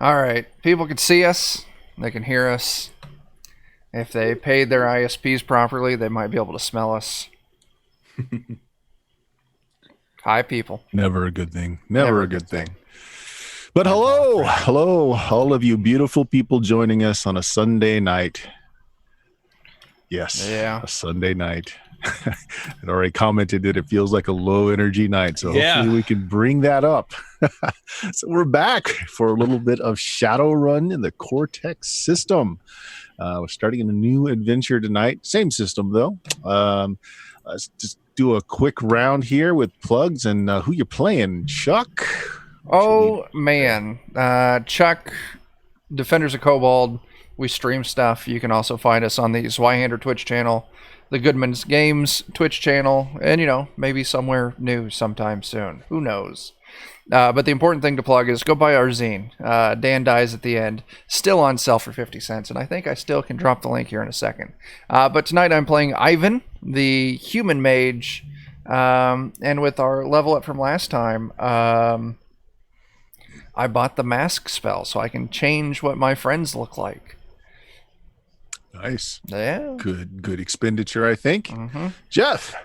All right, people can see us, they can hear us. If they paid their ISPs properly, they might be able to smell us. Hi, people. Never a good thing. Never a good thing. But hello, all of you beautiful people joining us on a Sunday night. Yes, a Sunday night. I'd already commented that it feels like a low energy night, so hopefully we can bring that up. So we're back for a little bit of Shadowrun in the Cortex system. We're starting a new adventure tonight. Same system, though. Let's just do a quick round here with plugs and who you playing, Chuck? Oh, man. Chuck, Defenders of Kobold. We stream stuff. You can also find us on the Zweihander Twitch channel, the Goodman's Games Twitch channel, and, maybe somewhere new sometime soon. Who knows? But the important thing to plug is go buy our zine. Dan Dies at the End. Still on sale for 50 cents, and I think I still can drop the link here in a second. But tonight I'm playing Ivan, the human mage, and with our level up from last time, I bought the mask spell so I can change what my friends look like. Nice. Yeah. Good expenditure, I think. Mm-hmm. Jeff.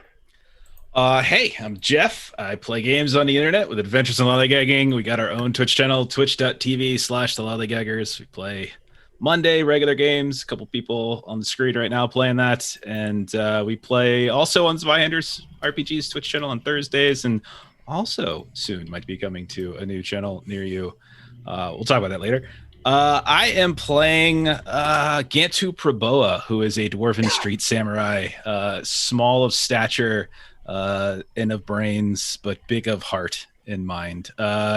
Hey, I'm Jeff. I play games on the internet with Adventures in Lollygagging. We got our own Twitch channel, twitch.tv/the Lollygaggers. We play Monday regular games. A couple people on the screen right now playing that. And we play also on Zweihander's RPGs Twitch channel on Thursdays. And also soon might be coming to a new channel near you. We'll talk about that later. I am playing Gantu Proboa, who is a dwarven street samurai, small of stature and of brains, but big of heart and mind.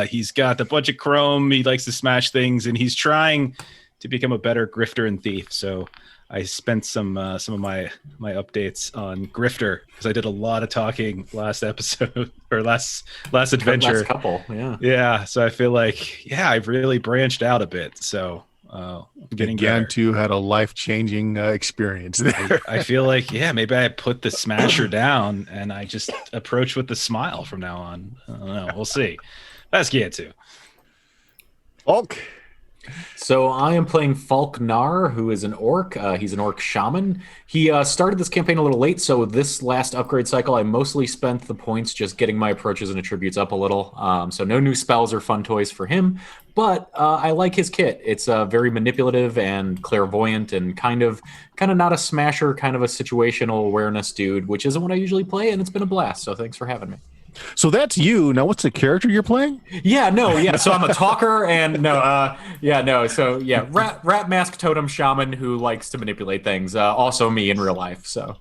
He's got a bunch of chrome. He likes to smash things, and he's trying to become a better grifter and thief. So I spent some of my updates on grifter because I did a lot of talking last episode or last adventure. Last couple, yeah. So I feel like I've really branched out a bit. So I'm getting Gantu had a life-changing experience there. I feel like maybe I put the smasher down and I just approach with the smile from now on. I don't know. We'll see. That's Gantu. Hulk. So I am playing Falknar, who is an orc. He's an orc shaman. He started this campaign a little late, so this last upgrade cycle, I mostly spent the points just getting my approaches and attributes up a little. So no new spells or fun toys for him, but I like his kit. It's very manipulative and clairvoyant and kind of not a smasher, kind of a situational awareness dude, which isn't what I usually play, and it's been a blast. So thanks for having me. So that's you. Now, what's the character you're playing? So I'm a talker and rat mask totem shaman who likes to manipulate things. Also me in real life. So,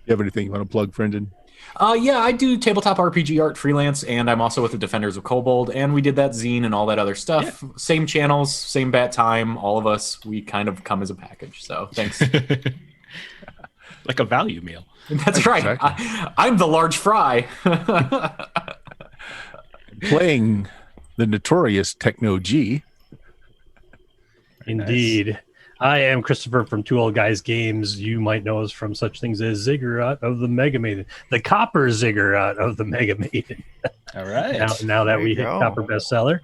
you have anything you want to plug, Brendan? I do tabletop RPG art freelance, and I'm also with the Defenders of Kobold, and we did that zine and all that other stuff. Yeah. Same channels, same bat time. All of us, we kind of come as a package. So thanks. Like a value meal. That's right. Exactly. I'm the large fry. Playing the notorious Techno G. Indeed. Nice. I am Christopher from Two Old Guys Games. You might know us from such things as Ziggurat of the Mega Maiden, the Copper Ziggurat of the Mega Maiden. All right. Now that we hit Copper bestseller.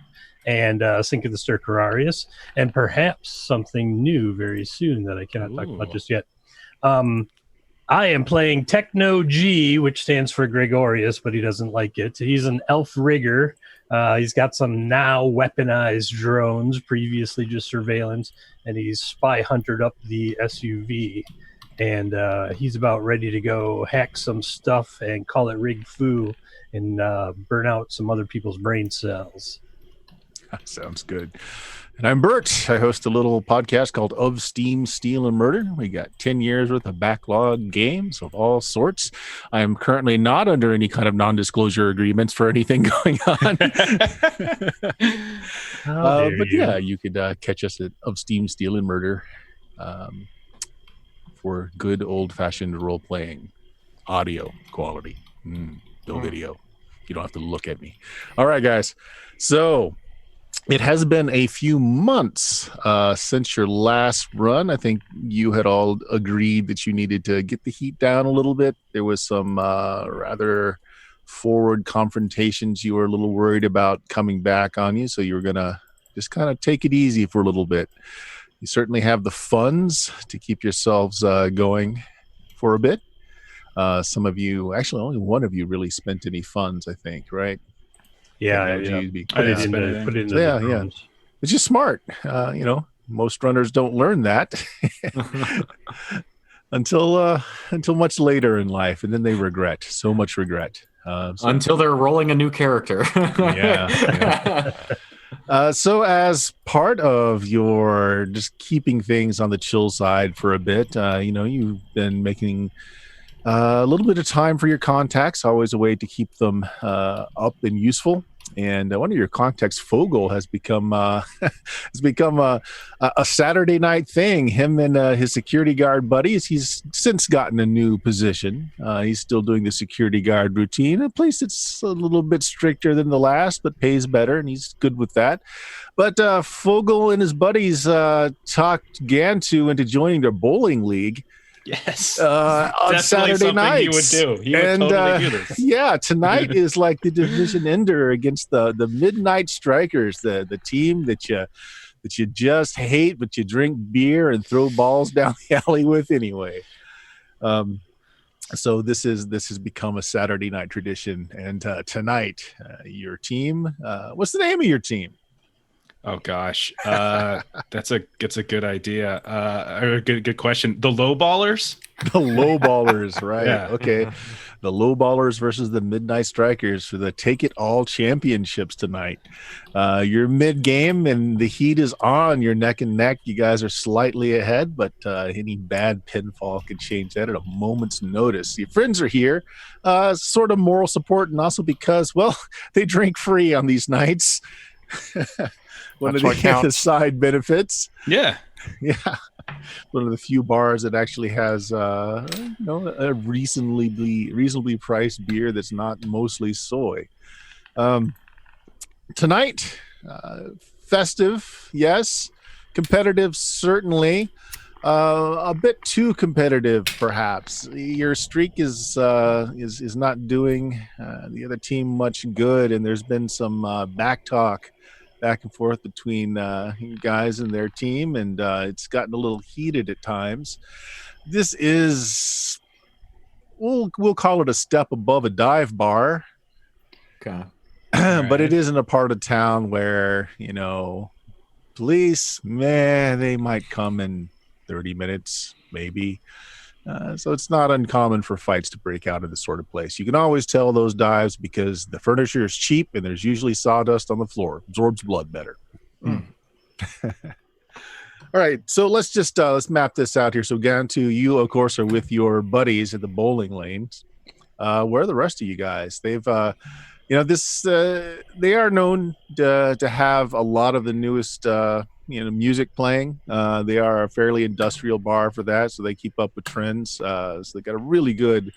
and Sink of the Stercorarius, and perhaps something new very soon that I cannot talk about just yet. I am playing Techno G, which stands for Gregorius, but he doesn't like it. He's an elf rigger. He's got some now weaponized drones, previously just surveillance, and he's spy huntered up the SUV. And he's about ready to go hack some stuff and call it Rig Fu and burn out some other people's brain cells. Sounds good. And I'm Bert. I host a little podcast called Of Steam, Steel, and Murder. We got 10 years worth of backlog games of all sorts. I am currently not under any kind of non-disclosure agreements for anything going on. But yeah, you could catch us at Of Steam, Steel, and Murder for good old-fashioned role-playing audio quality. No video. You don't have to look at me. All right, guys. So it has been a few months since your last run. I think you had all agreed that you needed to get the heat down a little bit. There was some rather forward confrontations you were a little worried about coming back on you, so you were going to just kind of take it easy for a little bit. You certainly have the funds to keep yourselves going for a bit. Some of you, actually only one of you really spent any funds, I think, right? Yeah, I put it in the drones. It's just smart. Most runners don't learn that until much later in life, and then they regret. So much regret. Until they're rolling a new character. Yeah. So as part of your just keeping things on the chill side for a bit, you've been making a little bit of time for your contacts, always a way to keep them up and useful. And one of your contacts, Fogel, has become a Saturday night thing. Him and his security guard buddies. He's since gotten a new position. He's still doing the security guard routine, a place that's a little bit stricter than the last, but pays better, and he's good with that. But Fogel and his buddies talked Gantu into joining their bowling league. Yes, on Saturday night. He would do. He would totally do this. Yeah, tonight is like the division ender against the Midnight Strikers, the team that you just hate, but you drink beer and throw balls down the alley with anyway. So this has become a Saturday night tradition, and tonight your team. What's the name of your team? Oh gosh, that's a good idea. A good question. The low ballers. The low ballers, right? Yeah. Okay. The low ballers versus the Midnight Strikers for the Take It All championships tonight. You're mid game and the heat is on. You're neck and neck. You guys are slightly ahead, but any bad pinfall could change that at a moment's notice. Your friends are here, sort of moral support, and also because, well, they drink free on these nights. One of the side benefits. Yeah. One of the few bars that actually has a reasonably priced beer that's not mostly soy. Tonight, festive, yes. Competitive, certainly. A bit too competitive, perhaps. Your streak is not doing the other team much good, and there's been some back and forth between you guys and their team, and it's gotten a little heated at times. This is, we'll call it a step above a dive bar. Okay. But it isn't a part of town where, police, they might come in 30 minutes, maybe. So it's not uncommon for fights to break out in this sort of place. You can always tell those dives because the furniture is cheap and there's usually sawdust on the floor. Absorbs blood better. All right, so let's map this out here. So Gantu, you of course are with your buddies at the bowling lanes. Where are the rest of you guys? They've they are known to have a lot of the newest music playing. They are a fairly industrial bar for that, so they keep up with trends. So they got a really good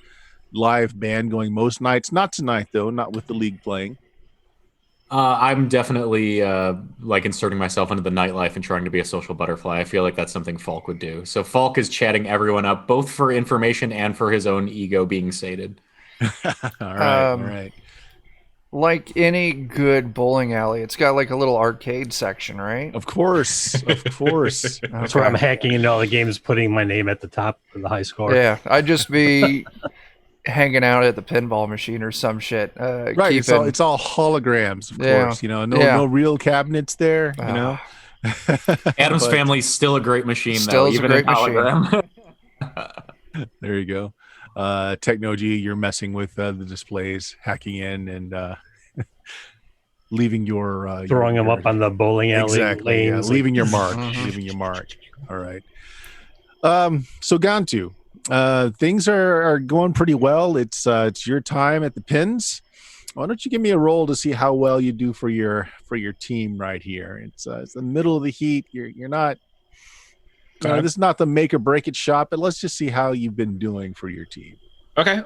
live band going most nights. Not tonight though, not with the league playing. I'm definitely inserting myself into the nightlife and trying to be a social butterfly. I feel like that's something Falk would do. So Falk is chatting everyone up, both for information and for his own ego being sated. All right. Like any good bowling alley, it's got like a little arcade section, right? Of course, of course. That's where I'm hacking into all the games, putting my name at the top for the high score. Yeah, I'd just be hanging out at the pinball machine or some shit. Right, it's all holograms, of course. You know, no real cabinets there. You know, Adam's Family's still a great machine, still though. Is even a great machine. There you go. Technology, you're messing with the displays, hacking in, and leaving your throwing them up on the bowling alley exactly, lanes, leaving your mark, leaving your mark. All right. So Gantu, things are going pretty well. It's your time at the pins. Why don't you give me a roll to see how well you do for your team right here? It's the middle of the heat. You're not. This is not the make or break it shot, but let's just see how you've been doing for your team. Okay.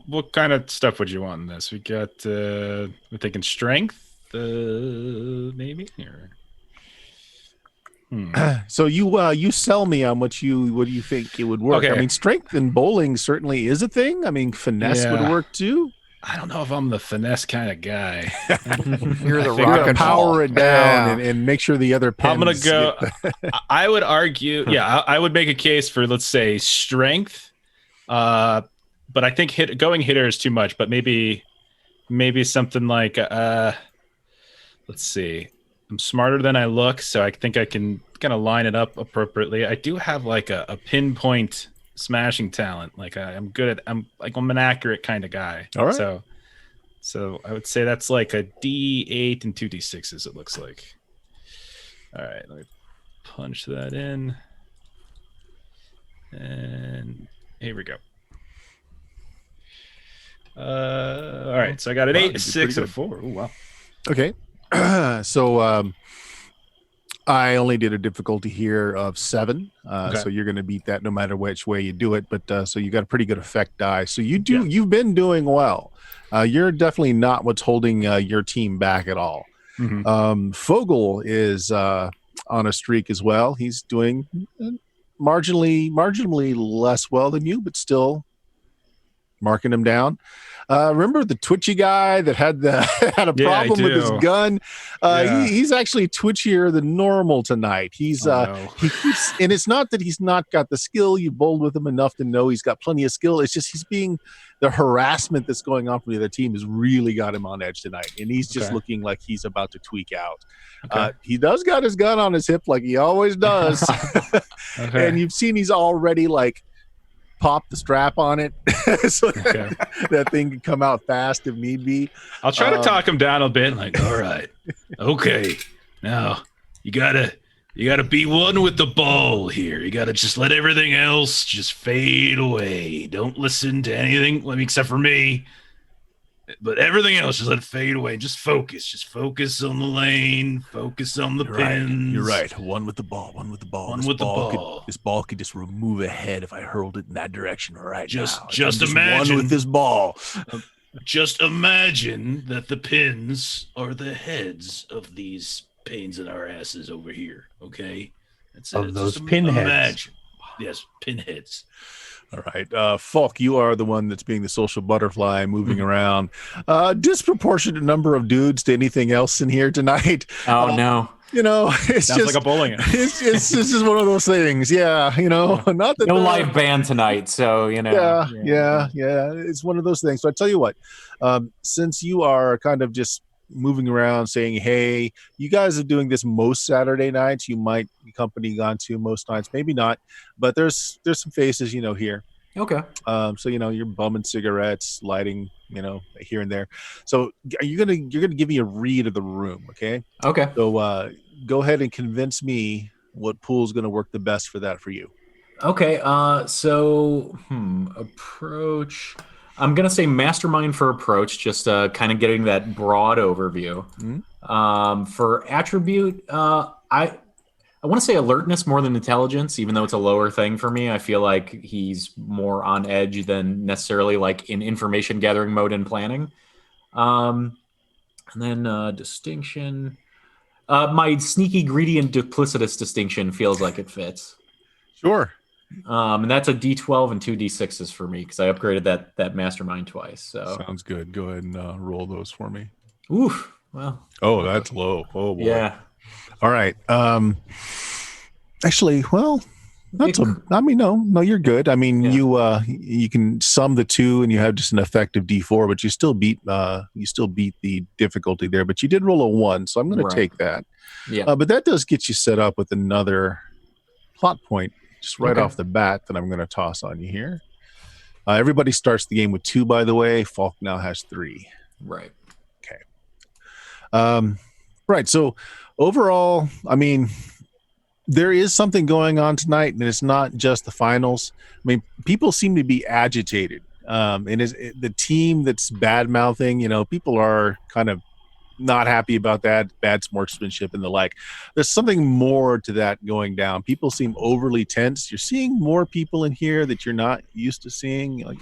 What kind of stuff would you want in this? We got we're thinking strength, maybe. Or... So you sell me on what do you think it would work? Okay. I mean, strength in bowling certainly is a thing. I mean, finesse would work too. I don't know if I'm the finesse kind of guy. You're the rock and power it down and make sure the other pins. I'm gonna go. I would argue. Yeah, I would make a case for, let's say, strength. But I think going hitter is too much. But maybe something like let's see. I'm smarter than I look, so I think I can kind of line it up appropriately. I do have like a pinpoint smashing talent. Like I'm an accurate kind of guy. All right. So I would say that's like a D8 and 2 D6s. It looks like. All right, let me punch that in, and here we go. All right, so I got an 8, a 6, and a 4. Oh wow. Okay. So I only did a difficulty here of 7, so you're going to beat that no matter which way you do it. But so you got a pretty good effect die. So you've been doing well. You're definitely not what's holding your team back at all. Mm-hmm. Fogel is on a streak as well. He's doing marginally less well than you, but still marking him down. Remember the twitchy guy that had a problem with his gun? He's actually twitchier than normal tonight. He keeps, and it's not that he's not got the skill. You bowled with him enough to know he's got plenty of skill. It's just the harassment that's going on from the other team has really got him on edge tonight, and he's just looking like he's about to tweak out. He does got his gun on his hip like he always does, and you've seen he's already like pop the strap on it so that thing can come out fast if need be. I'll try to talk him down a bit. Like, all right, okay, now you gotta be one with the ball here. You gotta just let everything else just fade away. Don't listen to anything except for me. But everything else, just let it fade away. Just focus. Just focus on the lane. Focus on the pins. You're right. One with the ball. This ball could just remove a head if I hurled it in that direction right now. Just imagine one with this ball. Just imagine that the pins are the heads of these pains in our asses over here. Okay, that's of those pinheads. Imagine. Yes, pinheads. All right. Falk, you are the one that's being the social butterfly moving around. Disproportionate number of dudes to anything else in here tonight. Oh, no. You know, it's Sounds just like a bowling. It's just one of those things. Yeah. You know, not that no live band tonight. So, you know. Yeah. It's one of those things. So I tell you what, since you are kind of just moving around saying, hey, you guys are doing this most Saturday nights, you might be company gone to most nights, maybe not, but there's some faces, you know, here. Okay. So, you know, you're bumming cigarettes, lighting, you know, here and there. So you're going to give me a read of the room. Okay. So go ahead and convince me what pool's going to work the best for that for you. Okay. So approach. I'm going to say mastermind for approach, just kind of getting that broad overview. For attribute, I want to say alertness more than intelligence, even though it's a lower thing for me. I feel like he's more on edge than necessarily like in information gathering mode and planning. And then distinction. My sneaky, greedy, and duplicitous distinction feels like it fits. Sure. And that's a D12 and 2 D6s for me because I upgraded that mastermind twice. So sounds good. Go ahead and roll those for me. Oof. Well. Oh, that's low. Oh boy. Yeah. All right. Actually, well, no, you're good. I mean, you can sum the two and you have just an effective D4, but you still beat the difficulty there. But you did roll a 1, so I'm going to take that. Yeah. But that does get you set up with another plot point just right off the bat that I'm going to toss on you here. Everybody starts the game with 2, by the way. Falk now has 3. Right. Okay. Right. So overall, I mean, there is something going on tonight, and it's not just the finals. I mean, people seem to be agitated. And the team that's bad mouthing, people are kind of not happy about that, bad sportsmanship and the like. There's something more to that going down. People seem overly tense. You're seeing more people in here that you're not used to seeing, like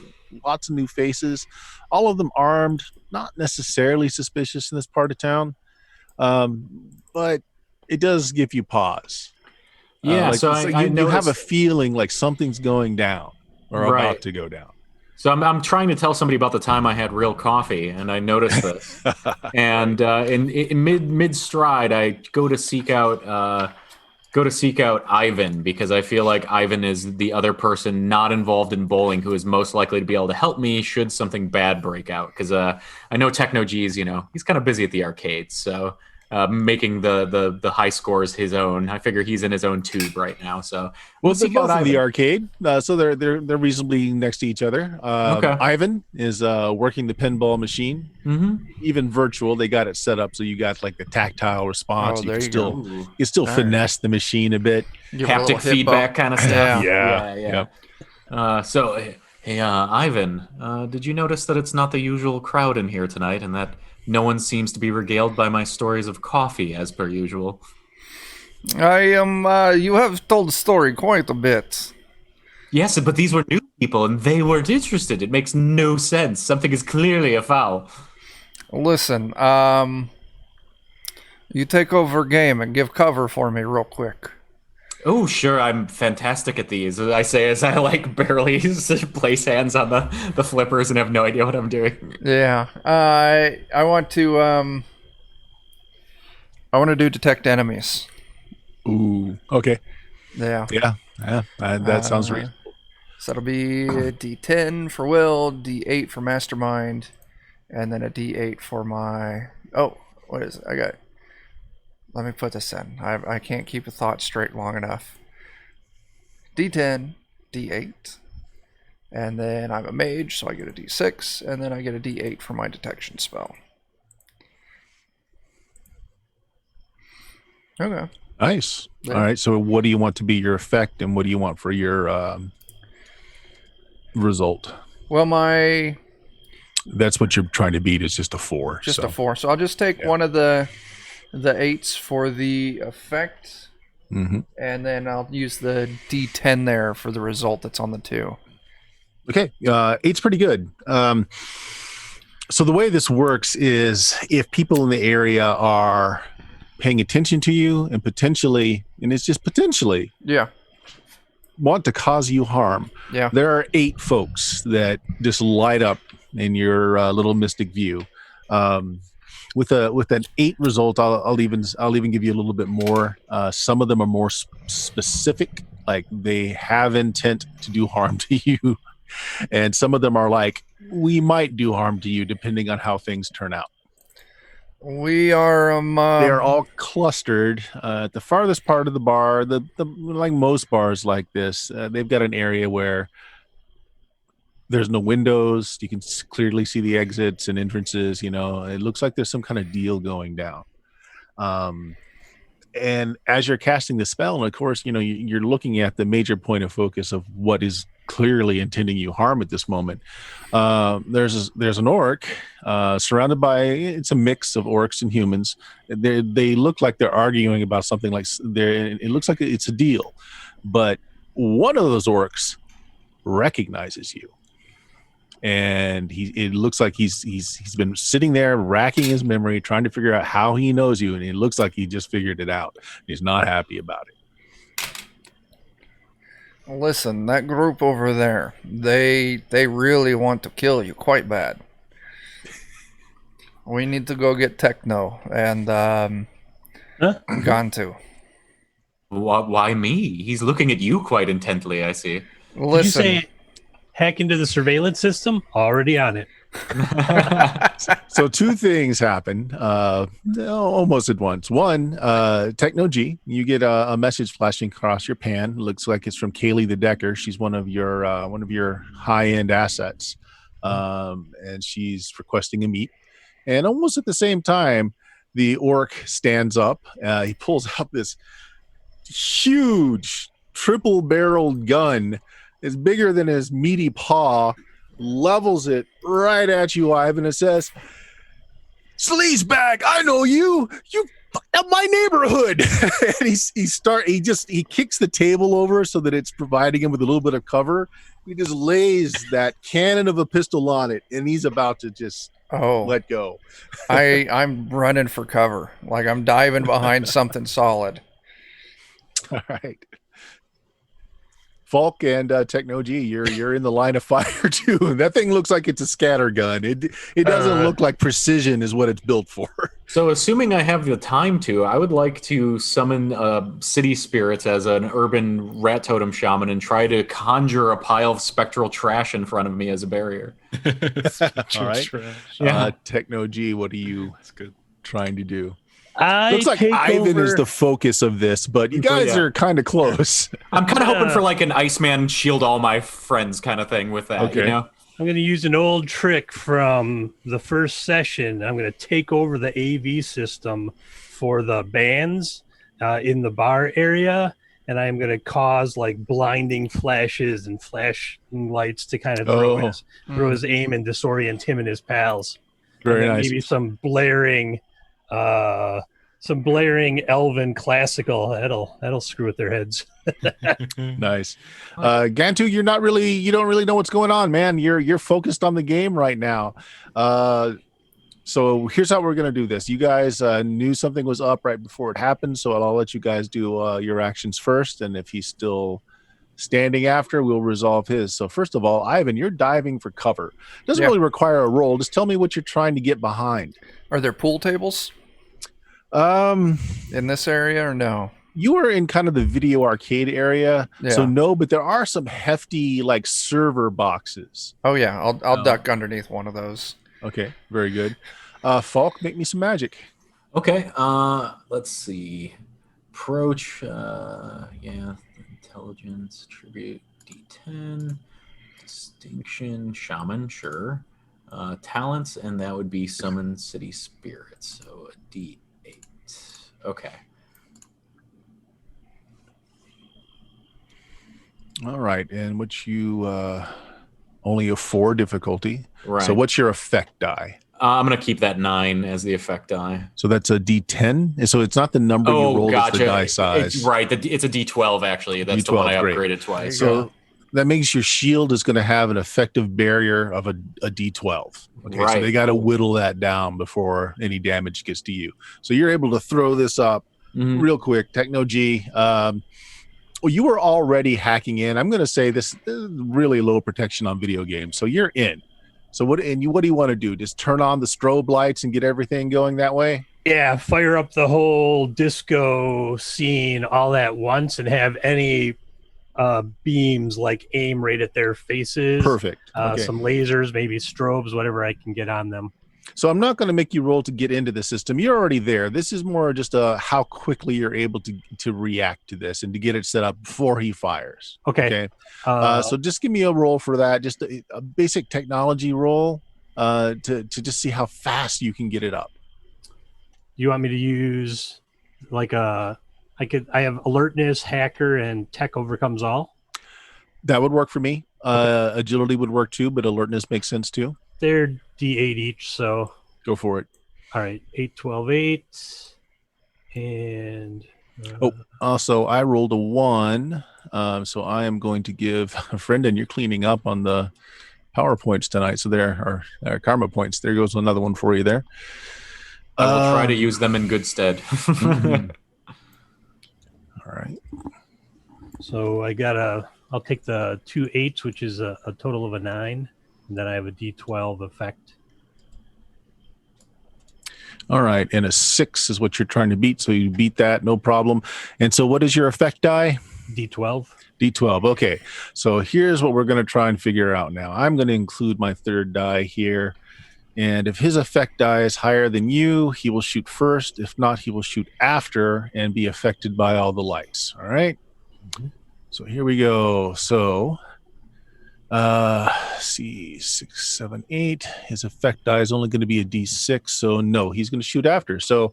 lots of new faces, all of them armed, not necessarily suspicious in this part of town. But it does give you pause. Yeah, you have a feeling like something's going down or about to go down. So I'm trying to tell somebody about the time I had real coffee, and I noticed this. And in mid stride, I go to seek out Ivan, because I feel like Ivan is the other person not involved in bowling who is most likely to be able to help me should something bad break out. Because I know Techno G's, he's kind of busy at the arcades, so making the high scores his own. I figure he's in his own tube right now. So they're both in the arcade, so they're reasonably next to each other. Ivan is working the pinball machine, even virtual. They got it set up so you got like the tactile response. You can still finesse the machine a bit, haptic feedback kind of stuff. Yeah. So hey, Ivan, did you notice that it's not the usual crowd in here tonight, and that no one seems to be regaled by my stories of coffee as per usual? I am, you have told the story quite a bit. Yes, but these were new people and they weren't interested. It makes no sense. Something is clearly afoul. Listen, you take over game and give cover for me real quick. Oh, sure, I'm fantastic at these. I say as I barely place hands on the flippers and have no idea what I'm doing. Yeah, I want to do detect enemies. Ooh, okay. Yeah. That sounds reasonable. So it'll be a D10 for Will, D8 for Mastermind, and then a D8 for my... Oh, what is it? Let me put this in. I can't keep a thought straight long enough. D10, D8, and then I'm a mage, so I get a D6, and then I get a D8 for my detection spell. Okay. Nice. Yeah. All right, so what do you want to be your effect, and what do you want for your result? Well, that's what you're trying to beat, is just a 4. Just a 4. So I'll just take one of the 8s for the effect, and then I'll use the D10 there for the result that's on the 2. Okay, 8's pretty good. So the way this works is if people in the area are paying attention to you and potentially, and it's just potentially, want to cause you harm. Yeah, there are 8 folks that just light up in your little mystic view. With an 8 result, I'll even give you a little bit more. Some of them are more specific, like they have intent to do harm to you, and some of them are like, we might do harm to you depending on how things turn out. We are they are all clustered at the farthest part of the bar. The like most bars like this, they've got an area where there's no windows. You can clearly see the exits and entrances. It looks like there's some kind of deal going down. And as you're casting the spell, and of course, you're looking at the major point of focus of what is clearly intending you harm at this moment. There's an orc surrounded by, it's a mix of orcs and humans. They look like they're arguing about something, like it looks like it's a deal. But one of those orcs recognizes you. And it looks like he's been sitting there racking his memory, trying to figure out how he knows you, and it looks like he just figured it out. He's not happy about it. Listen, that group over there, they really want to kill you quite bad. We need to go get Techno and Gantu. Why me? He's looking at you quite intently, I see. Listen, Did you say hack into the surveillance system? Already on it. So two things happen almost at once. One, Techno G, you get a message flashing across your pan. Looks like it's from Kaylee the Decker. She's one of your high-end assets, and she's requesting a meet. And almost at the same time, the orc stands up. He pulls out this huge triple-barreled gun. It's bigger than his meaty paw. Levels it right at you, Ivan, and says, "Sleazebag, I know you. You fucked up my neighborhood." And he kicks the table over so that it's providing him with a little bit of cover. He just lays that cannon of a pistol on it, and he's about to just let go. I'm running for cover, like I'm diving behind something solid. All right. Falk and Techno G, you're in the line of fire too. That thing looks like it's a scatter gun. It doesn't look like precision is what it's built for. So, assuming I have the time to, I would like to summon city spirits as an urban rat totem shaman and try to conjure a pile of spectral trash in front of me as a barrier. All right. Yeah. Techno G, what are you trying to do? Looks like Ivan is the focus of this, but you guys are kind of close. I'm kind of hoping for like an Iceman shield all my friends kind of thing with that. Okay. You know? I'm going to use an old trick from the first session. I'm going to take over the AV system for the bands in the bar area, and I'm going to cause like blinding flashes and flashing lights to kind of throw his aim and disorient him and his pals. Very nice. Maybe some blaring elven classical that'll screw with their heads. Nice. Gantu, you don't really know what's going on, man. You're focused on the game right now. So here's how we're gonna do this. You guys knew something was up right before it happened, so I'll let you guys do your actions first, and if he's still standing after, we'll resolve his. So first of all, Ivan, you're diving for cover. Doesn't really require a roll. Just tell me what you're trying to get behind. Are there pool tables in this area or no? You are in kind of the video arcade area, so no, but there are some hefty like server boxes. Oh yeah, I'll duck underneath one of those. Okay, very good. Falk, make me some magic. Okay, let's see. Approach, intelligence, tribute, D10, distinction, shaman, sure. Talents, and that would be summon city spirits, so a D8. Okay. All right, and what you only a 4 difficulty. Right. So what's your effect die? I'm gonna keep that 9 as the effect die. So that's a D10. So it's not the number you rolled, it's the die size. It's a D12 actually. That's D12, the one I upgraded twice. So that means your shield is going to have an effective barrier of a D12. Okay, so they got to whittle that down before any damage gets to you. So you're able to throw this up real quick. Techno G. Well, you were already hacking in. I'm going to say this is really low protection on video games. So you're in. So what do you want to do? Just turn on the strobe lights and get everything going that way? Yeah, fire up the whole disco scene all at once and have any beams like aim right at their faces. Perfect. Some lasers, maybe strobes, whatever I can get on them. So I'm not going to make you roll to get into the system. You're already there. This is more just how quickly you're able to react to this and to get it set up before he fires. Okay. So just give me a roll for that. Just a basic technology roll to just see how fast you can get it up. You want me to use like I have alertness, hacker, and tech overcomes all? That would work for me. Agility would work too, but alertness makes sense too. They're D8 each, so go for it. All right, 8, 12, 8, and also I rolled a 1, so I am going to give Brendan. You're cleaning up on the PowerPoints tonight, so there are karma points. There goes another one for you there. I will try to use them in good stead. All right. So I'll take the 2 8s, which is a total of a 9, and then I have a D12 effect. All right, and a 6 is what you're trying to beat, so you beat that, no problem. And so what is your effect die? D12. D12. Okay, so here's what we're going to try and figure out now. I'm going to include my third die here. And if his effect die is higher than you, he will shoot first. If not, he will shoot after and be affected by all the lights. All right? Mhm. So here we go. So, see, 6, 7, 8. His effect die is only going to be a D6. So, no, he's going to shoot after. So,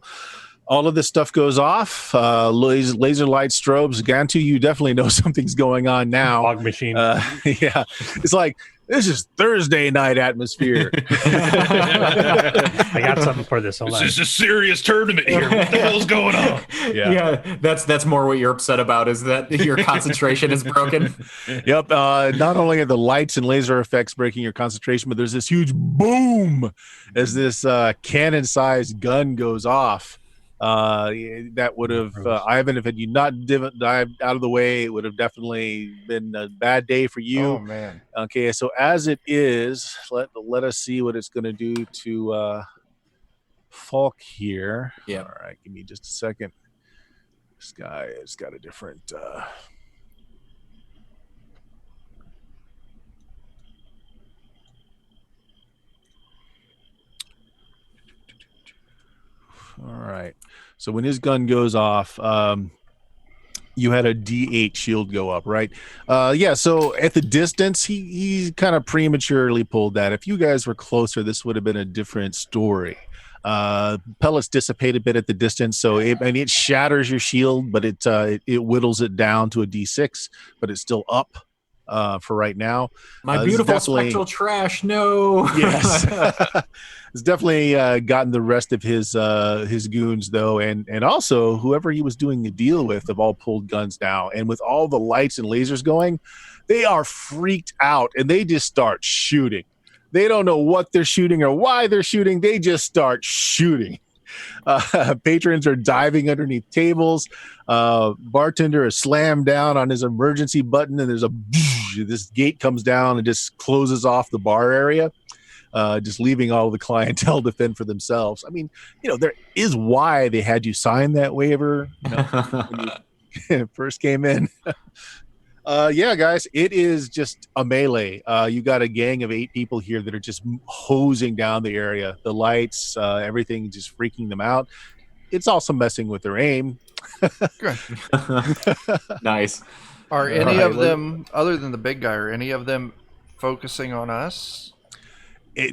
all of this stuff goes off. Laser light strobes. Gantu, you definitely know something's going on now. Fog machine. Yeah, it's like this is Thursday night atmosphere. I got something for this. Hold on. This is a serious tournament here. What the hell's going on? Yeah, that's more what you're upset about, is that your concentration is broken. Yep. Not only are the lights and laser effects breaking your concentration, but there's this huge boom as this cannon-sized gun goes off. That would have Ivan, if you not dived out of the way, it would have definitely been a bad day for you. Oh man. Okay, so as it is, let us see what it's going to do to Falk here. Yeah. All right, give me just a second. This guy has got a different. All right. So when his gun goes off, you had a D8 shield go up, right? Yeah. So at the distance, he kind of prematurely pulled that. If you guys were closer, this would have been a different story. Pellets dissipate a bit at the distance, so it shatters your shield, but it whittles it down to a D6, but it's still up for right now. My beautiful spectral trash. No. Yes. It's definitely gotten the rest of his goons though, and also whoever he was doing the deal with have all pulled guns now, and with all the lights and lasers going, they are freaked out and they just start shooting. They don't know what they're shooting or why they're shooting. They just start shooting. Patrons are diving underneath tables. Bartender is slammed down on his emergency button, and there's this gate comes down and just closes off the bar area, just leaving all the clientele to fend for themselves. I mean, there is why they had you sign that waiver when you first came in. Yeah, guys, it is just a melee. You got a gang of 8 people here that are just hosing down the area. The lights, everything just freaking them out. It's also messing with their aim. Good. Nice. Are any of them, other than the big guy, are any of them focusing on us?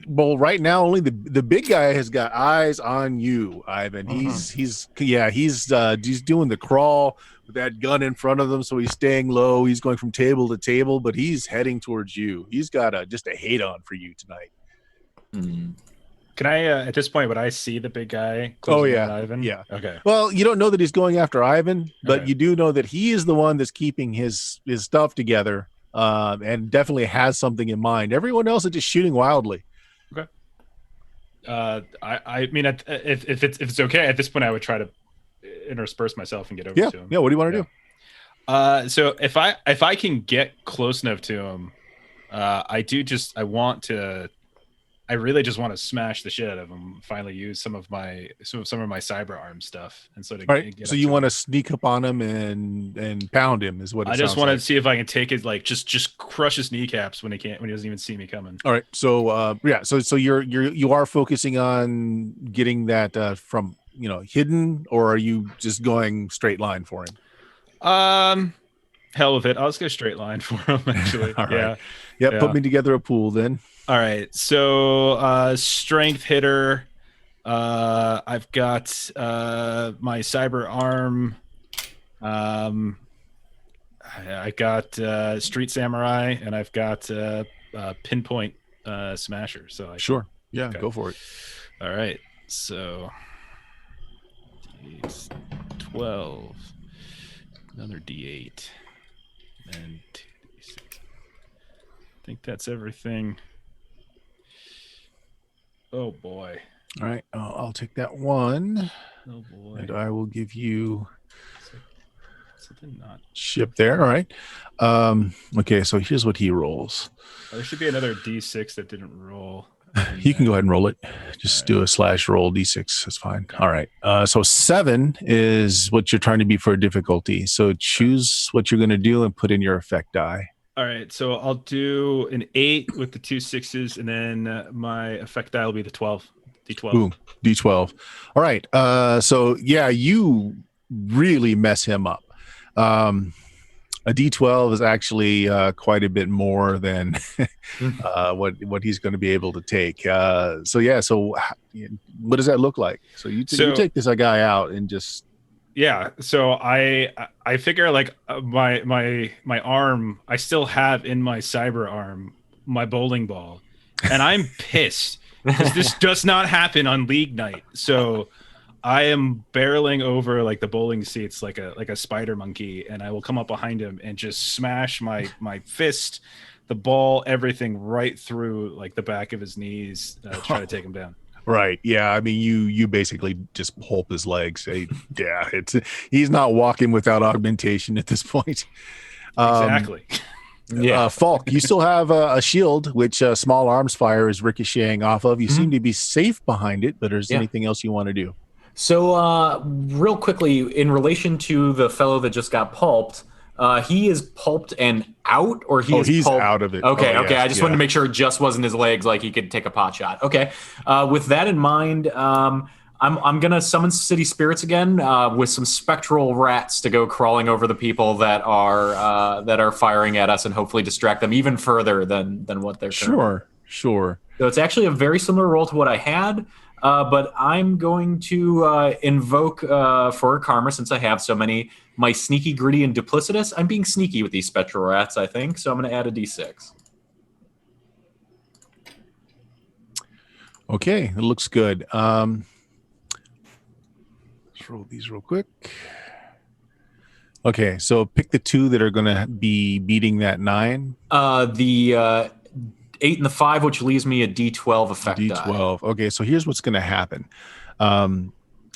Well, right now only the big guy has got eyes on you, Ivan. Mm-hmm. He's doing the crawl with that gun in front of him, so he's staying low. He's going from table to table, but he's heading towards you. He's got just a hate on for you tonight. Mm. Can I, at this point, would I see the big guy? Oh yeah, Ivan? Yeah. Okay. Well, you don't know that he's going after Ivan, but Okay. you do know that he is the one that's keeping his stuff together, and definitely has something in mind. Everyone else is just shooting wildly. Okay. I mean, if it's okay, at this point, I would try to intersperse myself and get over to him. Yeah. What do you want to do? So if I can get close enough to him, I really just want to smash the shit out of him. Finally, use some of my cyber arm stuff, and so to All right. get So up you to want him. to sneak up on him and pound him is what it I just sounds want like. to see if I can take it, like just crush his kneecaps when he doesn't even see me coming. All right. So so you are focusing on getting that from hidden, or are you just going straight line for him? Hell with it. I'll just go straight line for him. Actually, All right. yeah. Yeah. Put me together a pool then. All right. So strength hitter. I've got my cyber arm. I got street samurai, and I've got pinpoint smasher. So Sure. Yeah. Okay. Go for it. All right. So D8, 12, another D8, and 2D6. I think that's everything. Oh boy. All right. I'll take that one, Oh boy. and I will give you Something not. ship there. All right. Okay. So here's what he rolls. There should be another D6 that didn't roll. You can go ahead and roll it. Just do a /roll d6. That's fine. All right. So 7 is what you're trying to be for difficulty. So choose what you're going to do and put in your effect die. All right. So I'll do an 8 with the 2 6s, and then my effect die will be the 12. D12. Boom. D12. All right. So yeah, you really mess him up. A D12 is actually quite a bit more than what he's going to be able to take. So what does that look like? So you take this guy out and just So I figure like my arm, I still have in my cyber arm my bowling ball, and I'm pissed because this does not happen on League night. So I am barreling over like the bowling seats like a spider monkey, and I will come up behind him and just smash my fist, the ball, everything right through like the back of his knees, try to take him down. Right. Yeah. I mean, you basically just pulp his legs. He's not walking without augmentation at this point. Exactly. Falk, you still have a shield, which small arms fire is ricocheting off of. You seem to be safe behind it, but is there anything else you want to do? So, real quickly, in relation to the fellow that just got pulped, he is pulped and out, or he's pulped? Out of it. Okay. I just wanted to make sure it just wasn't his legs, like he could take a pot shot. Okay. With that in mind, I'm gonna summon city spirits again with some spectral rats to go crawling over the people that are firing at us and hopefully distract them even further than what they're currently. Sure. So it's actually a very similar roll to what I had. But I'm going to invoke for karma, since I have so many, my sneaky, gritty, and duplicitous. I'm being sneaky with these spectral rats, I think, so I'm going to add a d6. Okay, it looks good. Let's roll these real quick. Okay, so pick the 2 that are going to be beating that 9. The 8 and the 5, which leaves me a D12 effect D12. Die. Okay, so here's what's going to happen.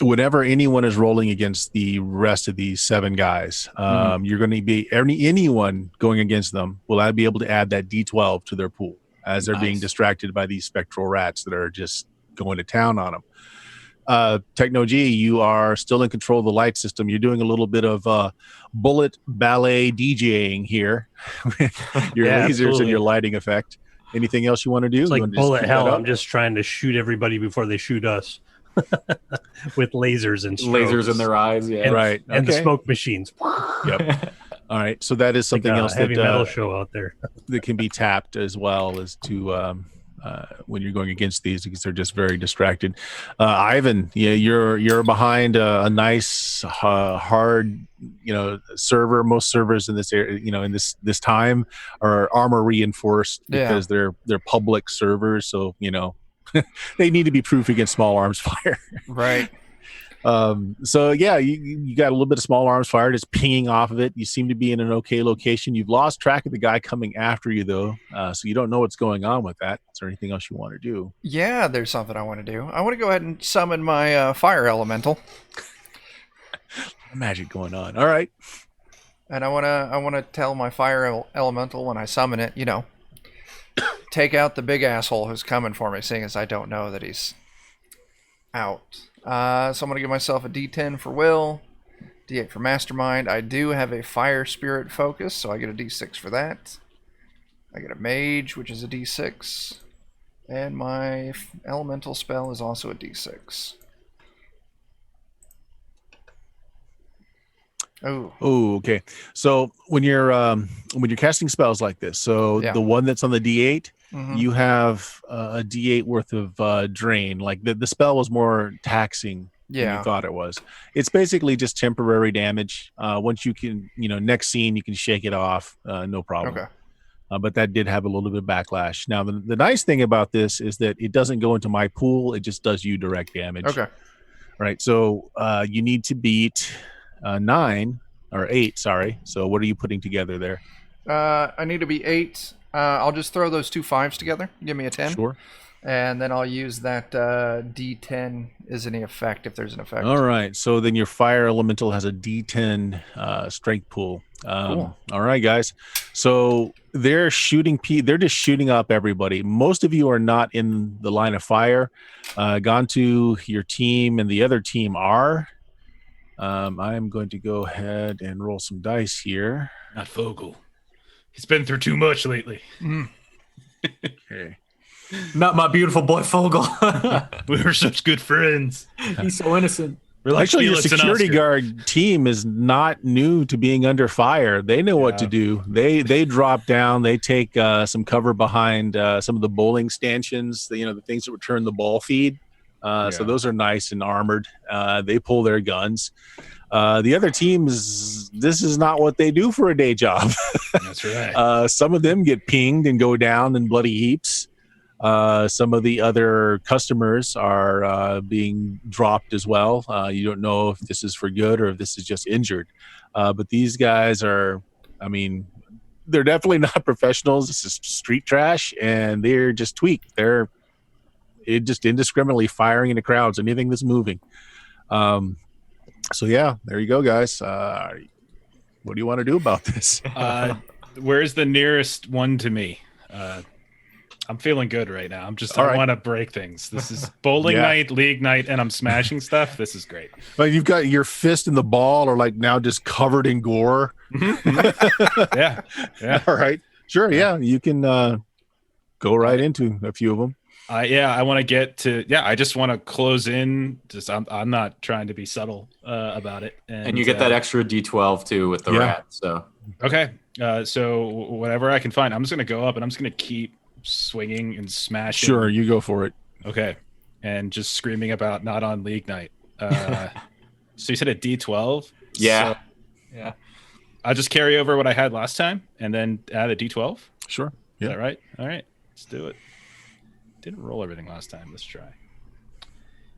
Whenever anyone is rolling against the rest of these 7 guys, you're going to be anyone going against them will be able to add that D12 to their pool as they're being distracted by these spectral rats that are just going to town on them. Techno-G, you are still in control of the light system. You're doing a little bit of bullet ballet DJing here with your lasers absolutely. And your lighting effect. Anything else you want to do? It's like bullet hell. I'm just trying to shoot everybody before they shoot us with lasers and strokes. Lasers in their eyes. Yeah, right. And the smoke machines. Yep. All right. So that is something else heavy metal show out there that can be tapped as well as to when you're going against these, because they're just very distracted. Ivan, you're behind a nice hard server. Most servers in this area, in this time, are armor reinforced because they're public servers, so they need to be proof against small arms fire. Right. So yeah, you got a little bit of small arms fire just pinging off of it. You seem to be in an okay location. You've lost track of the guy coming after you though, so you don't know what's going on with that. Is there anything else you want to do? Yeah, there's something I want to do. I want to go ahead and summon my fire elemental. Magic going on. All right. And I want to tell my fire elemental when I summon it, take out the big asshole who's coming for me, seeing as I don't know that he's out. So I'm going to give myself a D10 for will, D8 for mastermind. I do have a fire spirit focus, so I get a D6 for that. I get a mage, which is a D6. And my elemental spell is also a D6. Oh, okay. So when you're casting spells like this, the one that's on the D8, you have a D8 worth of drain. Like the spell was more taxing than you thought it was. It's basically just temporary damage. Once you can, next scene you can shake it off, no problem. Okay. But that did have a little bit of backlash. Now the nice thing about this is that it doesn't go into my pool; it just does you direct damage. Okay. All right. So you need to beat 9 or 8. Sorry. So what are you putting together there? I need to be 8. I'll just throw those 2 5s together. Give me a 10. Sure. And then I'll use that D10 as any effect if there's an effect. All right. So then your fire elemental has a D10 strength pool. Cool. All right, guys. So they're shooting. They're just shooting up everybody. Most of you are not in the line of fire. Gantu, your team, and the other team are. I'm going to go ahead and roll some dice here. Not Vogel. He's been through too much lately. Okay. Not my beautiful boy Fogel. We were such good friends. He's so innocent. We're like Actually, your Felix and security Oscar. guard team is not new to being under fire. They know what to do. They drop down. They take some cover behind some of the bowling stanchions. The things that return the ball feed. So those are nice and armored. They pull their guns. The other teams, this is not what they do for a day job. That's right. Some of them get pinged and go down in bloody heaps. Some of the other customers are being dropped as well. You don't know if this is for good or if this is just injured. But these guys are, they're definitely not professionals. This is street trash, and they're just tweaked. They're just indiscriminately firing into crowds, anything that's moving. So yeah, there you go, guys. What do you want to do about this? Where's the nearest one to me? I'm feeling good right now. I want to break things. This is bowling night, league night, and I'm smashing stuff. This is great. But you've got your fist in the ball, or like now just covered in gore. Yeah. All right. Sure. Yeah, you can go right into a few of them. I want to get to. Yeah, I just want to close in. I'm not trying to be subtle about it. And you get that extra D12 too with the rat. So okay. So whatever I can find, I'm just gonna go up and I'm just gonna keep swinging and smashing. Sure, you go for it. Okay, and just screaming about not on league night. So you said a D12. Yeah. So, yeah. I'll just carry over what I had last time and then add a D12. Sure. Yeah. Is that right? All right. Let's do it. Didn't roll everything last time. Let's try.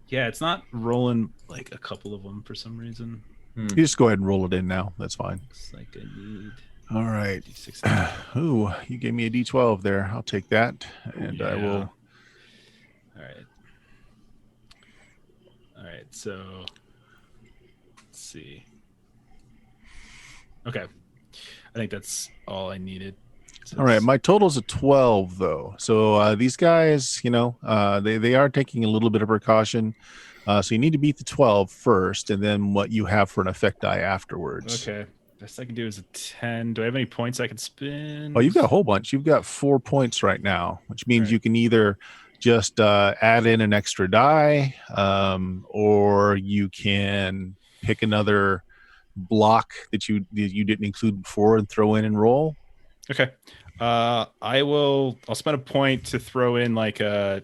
Yeah, it's not rolling like a couple of them for some reason. You just go ahead and roll it in now. That's fine. It's like I need. All right. D6. Ooh, you gave me a D12 there. I'll take that, and I will. All right. All right. So let's see. Okay. I think that's all I needed. All right, my total's a 12 though. So these guys, they are taking a little bit of precaution. So you need to beat the 12 first, and then what you have for an effect die afterwards. Okay. Best I can do is a 10. Do I have any points I can spend? Oh, you've got a whole bunch. You've got 4 points right now, which means you can either just add in an extra die, or you can pick another block that you didn't include before and throw in and roll. Okay. I'll spend a point to throw in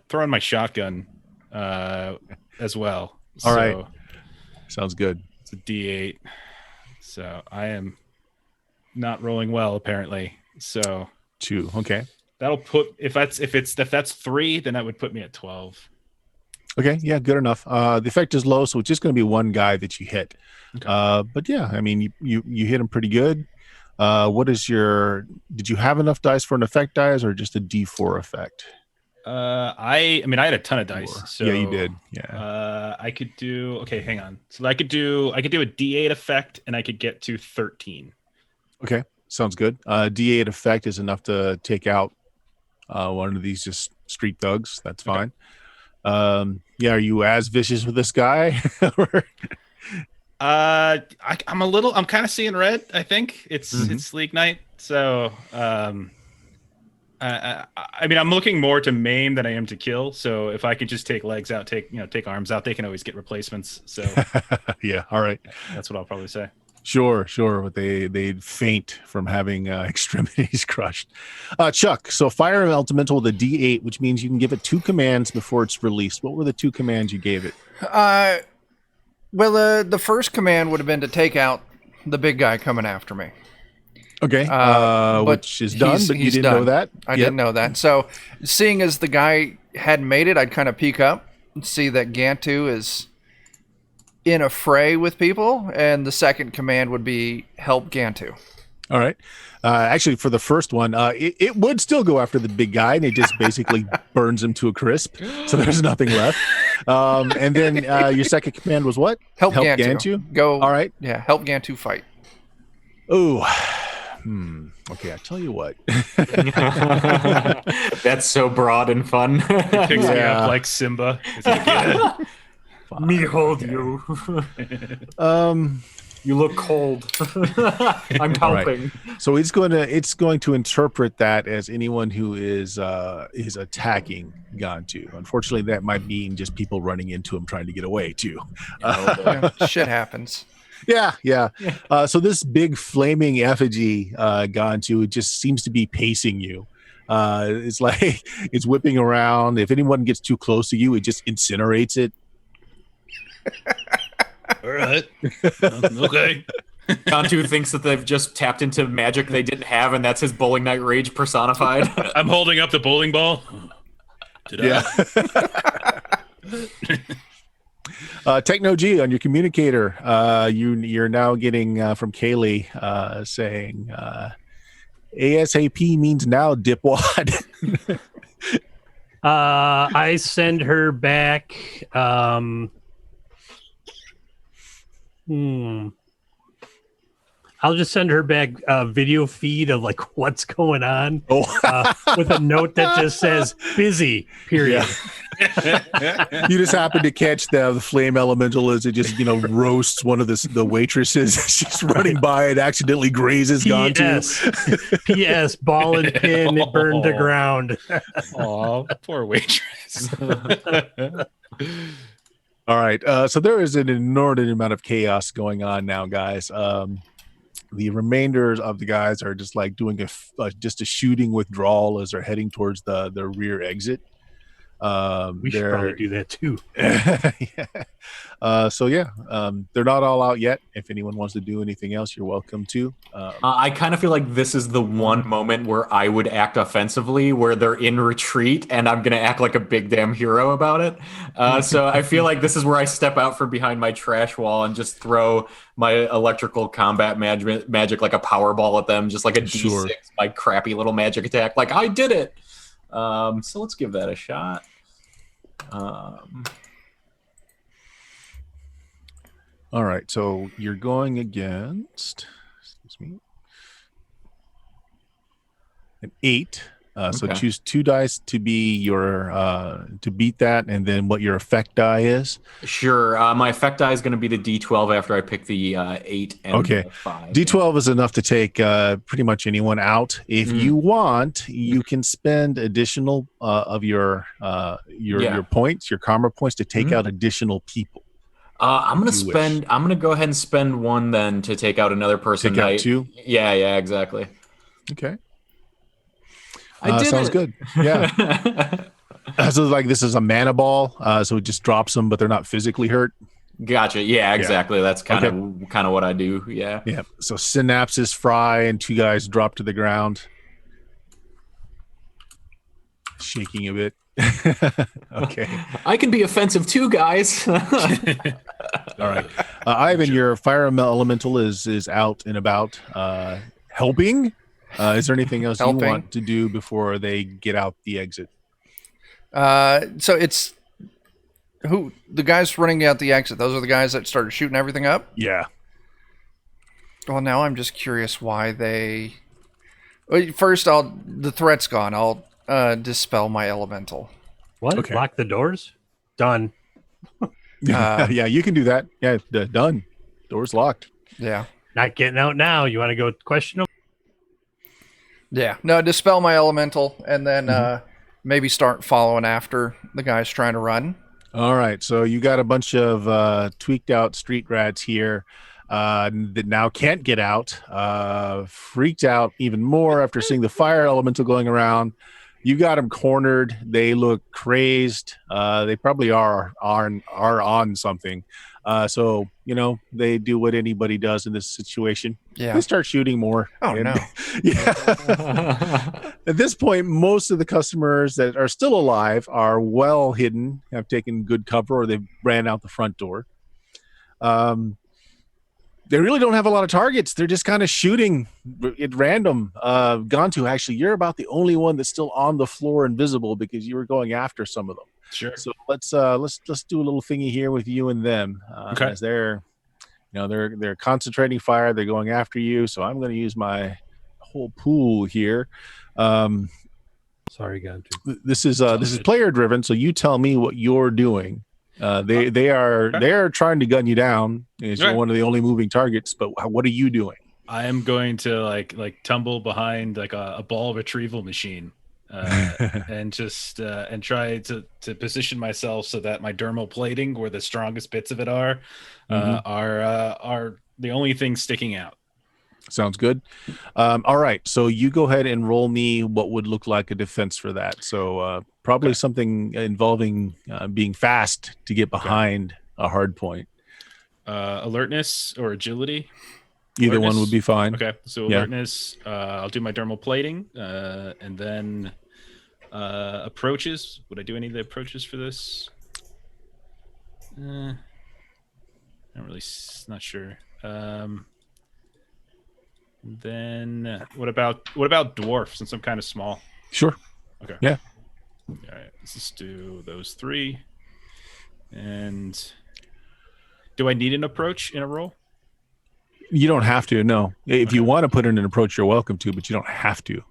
throw in my shotgun as well. All right. Sounds good. It's a D8. So I am not rolling well apparently. So 2. Okay. That'll put if that's 3, then that would put me at 12. Okay, yeah, good enough. The effect is low, so it's just going to be one guy that you hit. Okay. But yeah, you hit him pretty good. Did you have enough dice for an effect dice or just a D4 effect? I had a ton of dice. So yeah, you did. Yeah. I could do, okay, hang on. So I could do a D8 effect and I could get to 13. Okay. Sounds good. D8 effect is enough to take out one of these just street thugs. That's fine. Okay. Are you as vicious with this guy? I'm kind of seeing red. I think it's league night. So, I'm looking more to maim than I am to kill. So if I could just take legs out, take arms out, they can always get replacements. So yeah. All right. That's what I'll probably say. Sure. But they'd faint from having extremities crushed. Chuck, so fire an elemental with a D8, which means you can give it 2 commands before it's released. What were the 2 commands you gave it? Well, the first command would have been to take out the big guy coming after me. Okay, which is done, but you didn't know that? I didn't know that. So seeing as the guy hadn't made it, I'd kind of peek up and see that Gantu is in a fray with people, and the second command would be help Gantu. All right. Actually, for the first one, it would still go after the big guy, and it just basically burns him to a crisp. So there's nothing left. And then your second command was what? Help Gantu. Go. All right. Yeah, help Gantu fight. Oh. Okay, I tell you what. That's so broad and fun. He picks me up like Simba. Me hold you. You look cold. I'm helping. Right. So it's going to interpret that as anyone who is attacking Gantu. Unfortunately, that might mean just people running into him trying to get away too. Shit happens. Yeah. So this big flaming effigy Gantu, it just seems to be pacing you. It's like it's whipping around. If anyone gets too close to you, it just incinerates it. All right. Okay. Gantu thinks that they've just tapped into magic they didn't have, and that's his bowling night rage personified. I'm holding up the bowling ball. Techno G on your communicator. You're now getting from Kaylee saying ASAP means now, dipwad. I send her back. I'll just send her back a video feed of like what's going on with a note that just says busy, period. Yeah. You just happen to catch the flame elemental as it just, roasts one of the waitresses. She's running by and accidentally grazes Gantu. P.S. Ball and pin, it burned to ground. Oh, poor waitress. All right. So there is an inordinate amount of chaos going on now, guys. The remainders of the guys are just like doing just a shooting withdrawal as they're heading towards the rear exit. We should probably do that too. Yeah. They're not all out yet. If anyone wants to do anything else, you're welcome to. I kind of feel like this is the one moment where I would act offensively, where they're in retreat, and I'm gonna act like a big damn hero about it. So I feel like this is where I step out from behind my trash wall and just throw my electrical combat magic like a power ball at them, just like a D6, my crappy little magic attack. Like, I did it. So let's give that a shot. All right, so you're going against, an 8. So choose 2 dice to be your to beat that, and then what your effect die is. Sure. My effect die is going to be the D12 after I pick the 8 and the 5. D12 is enough to take pretty much anyone out. If you want, you can spend additional of your points, your karma points, to take out additional people. I'm gonna go ahead and spend 1 then to take out another person. Take out 2? Yeah, exactly. Okay. I did sounds it. good. Yeah. So like this is a mana ball, so it just drops them, but they're not physically hurt. Gotcha. Yeah, exactly. That's kind of what I do. Yeah. Yeah. So synapses fry and 2 guys drop to the ground, shaking a bit. Okay. I can be offensive too, guys. All right. Ivan, your fire elemental is out and about, helping. Is there anything else you want to do before they get out the exit? So it's the guys running out the exit. Those are the guys that started shooting everything up. Yeah. Well, now I'm just curious why they. First, the threat's gone. I'll dispel my elemental. What? Okay. Lock the doors? Done. Yeah, you can do that. Yeah, done. Doors locked. Yeah. Not getting out now. You want to go question them? Yeah. No, dispel my elemental, and then maybe start following after the guys trying to run. All right. So you got a bunch of tweaked out street rats here that now can't get out. Freaked out even more after seeing the fire elemental going around. You got them cornered. They look crazed. They probably are on something. So they do what anybody does in this situation. Yeah, they start shooting more. Oh no! Yeah. At this point, most of the customers that are still alive are well hidden, have taken good cover, or they ran out the front door. They really don't have a lot of targets. They're just kind of shooting at random. Gantu, actually, you're about the only one that's still on the floor invisible because you were going after some of them. Sure. So let's do a little thingy here with you and them. Okay. As they're concentrating fire. They're going after you. So I'm going to use my whole pool here. Sorry, Gantu. This is player driven. So you tell me what you're doing. They are trying to gun you down. You're one of the only moving targets. But what are you doing? I am going to like tumble behind like a ball retrieval machine, and just and try to position myself so that my dermal plating, where the strongest bits of it are the only thing sticking out. Sounds good. All right, so you go ahead and roll me what would look like a defense for that. So probably something involving being fast to get behind a hard point. Alertness or agility. Either one would be fine. Okay, so alertness. I'll do my dermal plating, and then approaches. Would I do any of the approaches for this? Not really. Not sure. Then what about dwarf? Since I'm kind of small. Sure. Okay. Yeah. All right. Let's just do those 3. And do I need an approach in a roll? You don't have to. No. If you want to put in an approach, you're welcome to, but you don't have to.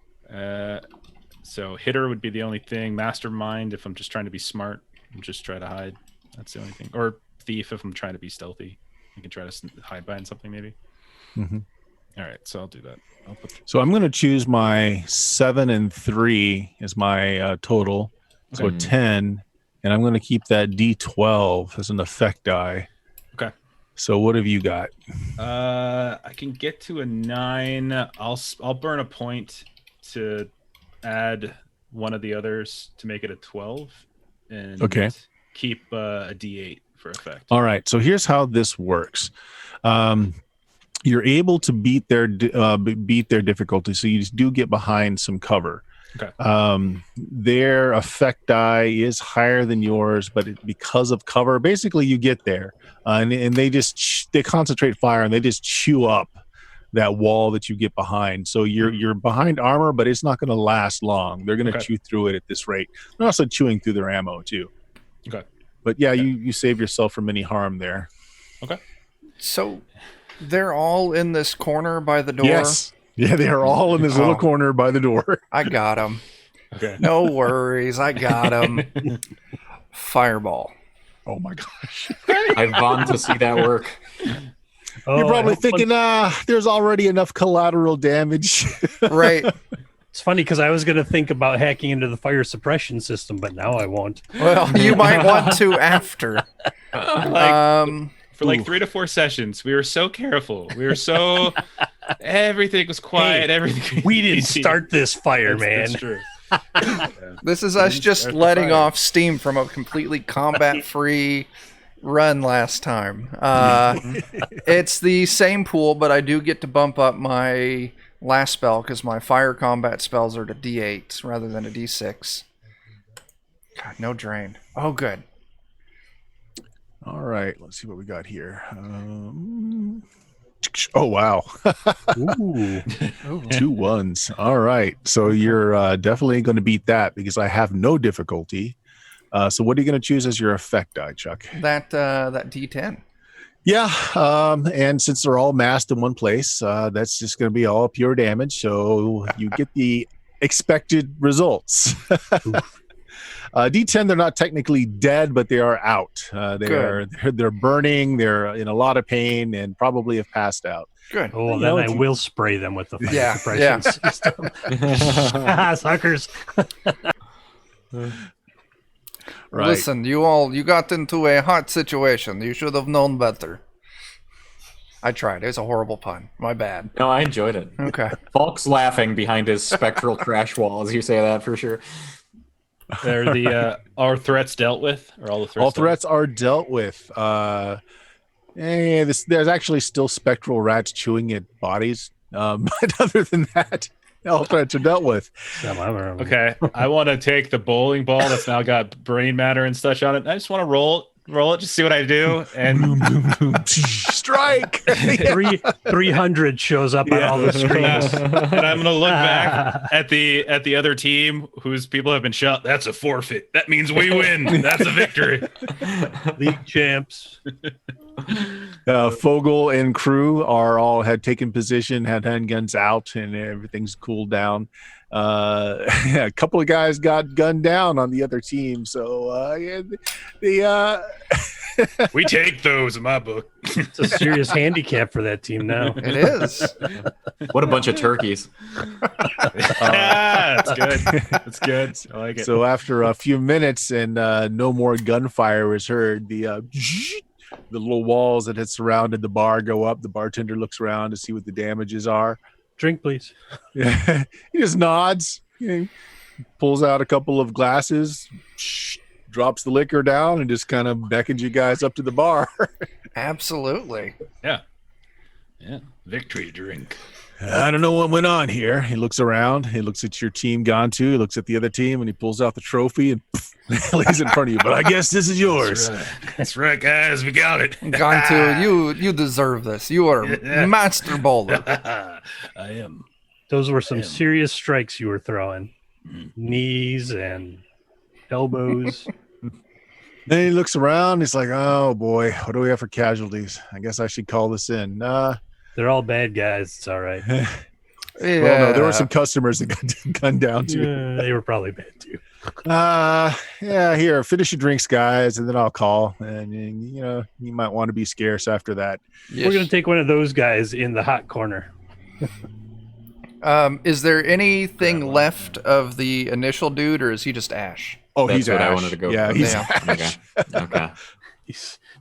So hitter would be the only thing. Mastermind if I'm just trying to be smart and just try to hide. That's the only thing. Or thief if I'm trying to be stealthy. I can try to hide behind something maybe. Mm-hmm. All right, so I'll do that. So I'm going to choose my 7 and 3 as my total. So 10, and I'm going to keep that D12 as an effect die. Okay. So what have you got? I can get to a 9. I'll burn a point to add one of the others to make it a 12, and keep a D8 for effect. All right. So here's how this works. You're able to beat their difficulty, so you do get behind some cover. Okay. Their effect die is higher than yours, but because of cover, basically you get there, and they concentrate fire and they just chew up that wall that you get behind. So you're behind armor, but it's not going to last long. They're going to chew through it at this rate. They're also chewing through their ammo too. Okay. But you save yourself from any harm there. Okay. So they're all in this corner by the door? Yes. Yeah, they are all in this little corner by the door. I got them. Okay. No worries. I got them. Fireball. Oh, my gosh. I want to see that work. You're probably thinking, there's already enough collateral damage. Right. It's funny because I was going to think about hacking into the fire suppression system, but now I won't. Well, you might want to after. For like 3 to 4 sessions, we were so careful. We were so everything was quiet. Everything we didn't start this fire, man. That's true. This is us just letting off steam from a completely combat-free run last time. It's the same pool, but I do get to bump up my last spell because my fire combat spells are to D8 rather than a D6. God, no drain. Oh, good. All right, let's see what we got here. Oh, wow. Ooh. 2 1s. All right. So you're definitely going to beat that because I have no difficulty. So what are you going to choose as your effect die, Chuck? That D10. Yeah. And since they're all massed in one place, that's just going to be all pure damage. So you get the expected results. D10, they're not technically dead, but they are out. They're burning. They're in a lot of pain and probably have passed out. Good. Oh, then I will spray them with the fire suppression system. Suckers. Right. Listen, you got into a hot situation. You should have known better. I tried. It was a horrible pun. My bad. No, I enjoyed it. Okay. Falk's laughing behind his spectral trash wall as you say that for sure. Are the are threats dealt with? Or all the threats? All threats are dealt with. There's actually still spectral rats chewing at bodies. But other than that, all threats are dealt with. Okay, I want to take the bowling ball that's now got brain matter and such on it. I just want to roll roll it, just see what I do, and Boom, boom, boom. Strike. 300 shows up on all the screens. and I'm gonna look back at the other team whose people have been shot. That's a forfeit. That means we win. That's a victory. League champs. Fogel and crew had taken position, had handguns out, and everything's cooled down. A couple of guys got gunned down on the other team, so we take those in my book. It's a serious handicap for that team now. It is. What a bunch of turkeys. That's good. That's good. I like it. So after a few minutes and no more gunfire was heard, the little walls that had surrounded the bar go up. The bartender looks around to see what the damages are. Drink, please. Yeah, he just nods, pulls out a couple of glasses, drops the liquor down, and just kind of beckons you guys up to the bar. Absolutely. Yeah. Victory drink. I don't know what went on here. He looks around. He looks at your team, Gantu. He looks at the other team, and he pulls out the trophy and lays it in front of you. But I guess this is yours. That's right, guys. We got it. Gantu, you deserve this. You are a master bowler. I am. Those were some serious strikes you were throwing. Knees and elbows. Then he looks around. He's like, oh, boy, what do we have for casualties? I guess I should call this in. They're all bad guys. It's all right. Yeah. Well, no, there were some customers that got gunned down, too. They were probably bad, too. Yeah, here, finish your drinks, guys, and then I'll call. And, you might want to be scarce after that. Yes. We're going to take one of those guys in the hot corner. Is there anything left of the initial dude, or is he just ash? Oh, That's he's what Ash. I wanted to go Yeah, for. he's Yeah. Ash. Okay.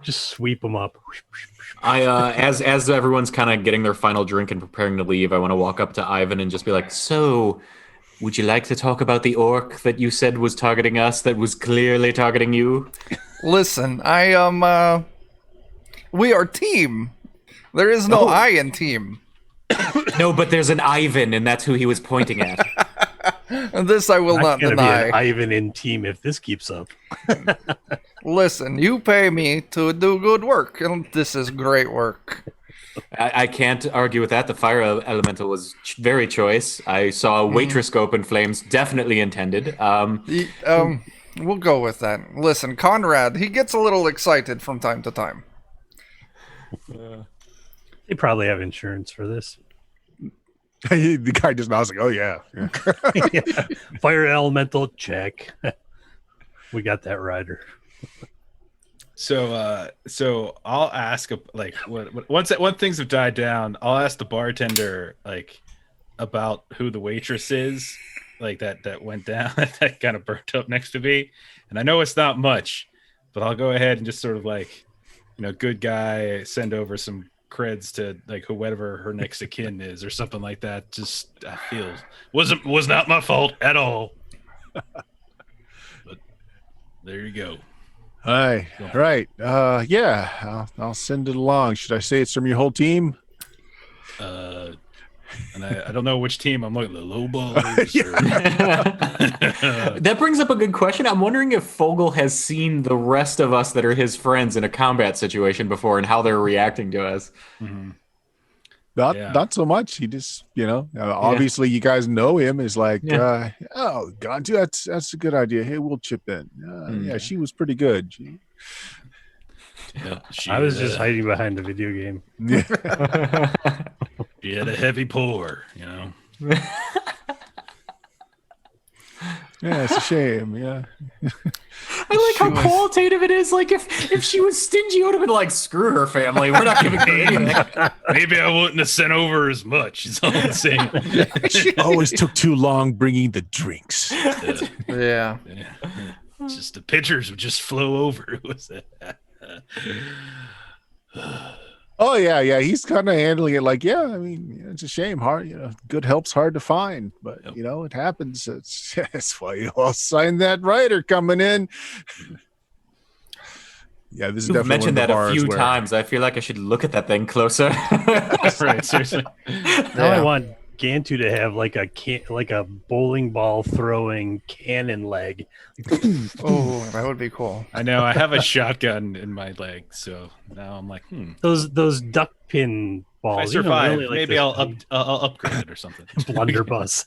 Just sweep them up. As everyone's kind of getting their final drink and preparing to leave, I want to walk up to Ivan and just be like, so, would you like to talk about the orc that you said was targeting us, that was clearly targeting you? Listen, I am, we are team. There is no I in team. No, but there's an Ivan, and that's who he was pointing at. And this I will not gonna deny. be an Ivan in team if this keeps up. Listen, you pay me to do good work, and this is great work. I can't argue with that. The fire elemental was very choice. I saw a waitress go up in flames, definitely intended. We'll go with that. Listen, Conrad, he gets a little excited from time to time. They probably have insurance for this. The guy just nods like, oh, yeah. Yeah. Fire elemental, check. We got that rider. So I'll ask once things have died down, I'll ask the bartender about who the waitress is, that went down, that kind of burnt up next to me. And I know it's not much, but I'll go ahead and just sort of good guy, send over some creds to whoever her next of kin is or something like that. Just I feel was not my fault at all. But there you go. Hi. Right. Yeah, I'll send it along. Should I say it's from your whole team? And I don't know which team I'm looking at, the low ballers. That brings up a good question. I'm wondering if Fogel has seen the rest of us that are his friends in a combat situation before and how they're reacting to us. Mm-hmm. Not so much. He just, obviously you guys know him is like, oh, Gantu, that's a good idea. Hey, we'll chip in. Yeah, she was pretty good. I was just hiding behind the video game. She had a heavy pour, Yeah, it's a shame. Yeah. I like how qualitative it is. Like if she was stingy, I would have been like, screw her family. We're not giving her anything. Maybe I wouldn't have sent over as much. Is all I'm saying. She always took too long bringing the drinks. Yeah. Just the pitchers would just flow over. Was that? Oh yeah. He's kind of handling it like, it's a shame. Hard, good help's hard to find, but it happens. That's why you all signed that writer coming in. Yeah, this is You've definitely mentioned one of the that a few bars times. I feel like I should look at that thing closer. Right, seriously. Now I want Gantu to have like a bowling ball throwing cannon leg. Oh, that would be cool. I know. I have a shotgun in my leg, so now I'm like, Those duck pin If I balls. survive, really like maybe this I'll upgrade it or something. blunderbuss.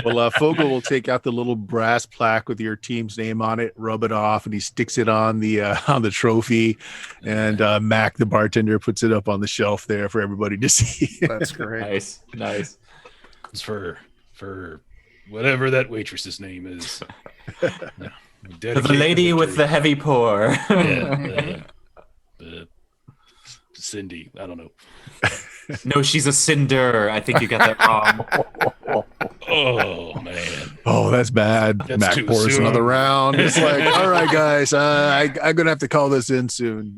Well, Fogel will take out the little brass plaque with your team's name on it, rub it off, and he sticks it on the trophy. And Mac, the bartender, puts it up on the shelf there for everybody to see. That's great. Nice. It's for whatever that waitress's name is. The lady with the heavy pour. Cindy. I don't know. No, she's a cinder. I think you got that wrong. Oh man. Oh, that's bad. That's Mac too pours soon. another round. It's like, all right, guys, I'm gonna have to call this in soon.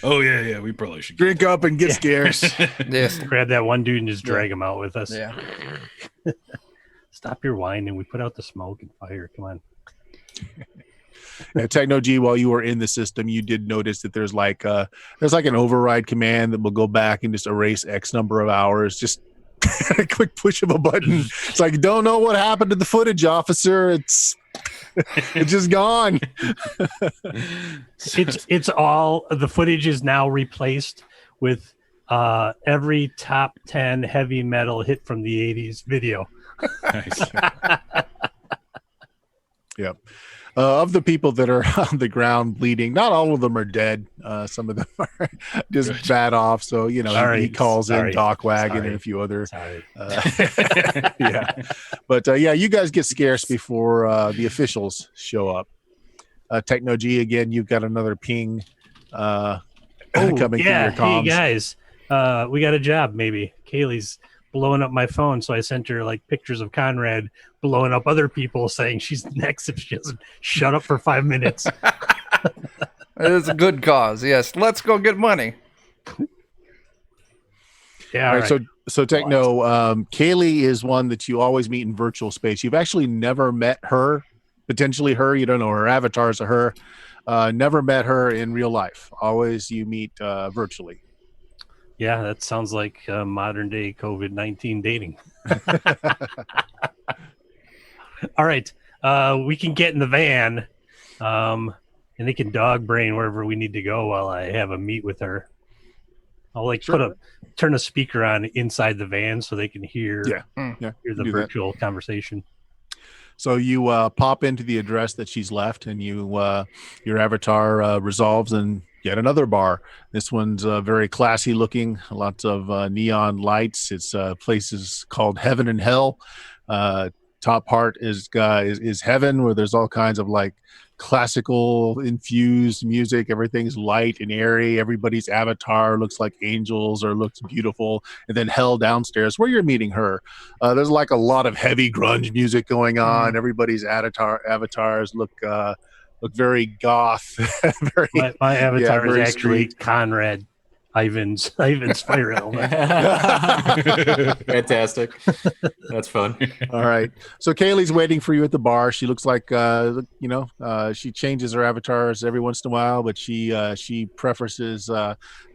Oh yeah. We probably should Drink up and get scarce. Yes. Grab that one dude and just drag him out with us. Yeah. Stop your whining. We put out the smoke and fire. Come on. Techno G, while you were in the system, you did notice that there's like an override command that will go back and just erase X number of hours. Just a quick push of a button. It's like, don't know what happened to the footage, officer. It's just gone. It's all the footage is now replaced with every top 10 heavy metal hit from the 80s video. Nice. Yep. Of the people that are on the ground bleeding, not all of them are dead. Some of them are just bad off. So, he calls in Doc Wagon and a few other. Yeah. But you guys get scarce before the officials show up. Techno G, again, you've got another ping coming through your comms. Hey, guys, we got a job, maybe. Kaylee's blowing up my phone, so I sent her like pictures of Conrad blowing up other people, saying she's next if she doesn't shut up for 5 minutes. It is a good cause. Yes, let's go get money. Yeah. All right. So Techno, Kaylee is one that you always meet in virtual space. You've actually never met her, potentially her. You don't know her avatars of her. Never met her in real life. Always you meet virtually. Yeah, that sounds like modern day COVID-19 dating. All right. We can get in the van and they can dog brain wherever we need to go while I have a meet with her. I'll turn a speaker on inside the van so they can hear the virtual conversation. So you pop into the address that she's left, and your avatar resolves and yet another bar. This one's very classy looking, lots of neon lights. It's places called Heaven and Hell. Top part is heaven, where there's all kinds of like classical infused music. Everything's light and airy. Everybody's avatar looks like angels or looks beautiful. And then hell downstairs, where you're meeting her, there's like a lot of heavy grunge music going on. Everybody's avatars look very goth. My avatar is actually street. Conrad Ivan's fire element. Fantastic. That's fun. All right. So Kaylee's waiting for you at the bar. She looks like, she changes her avatars every once in a while, but she preferences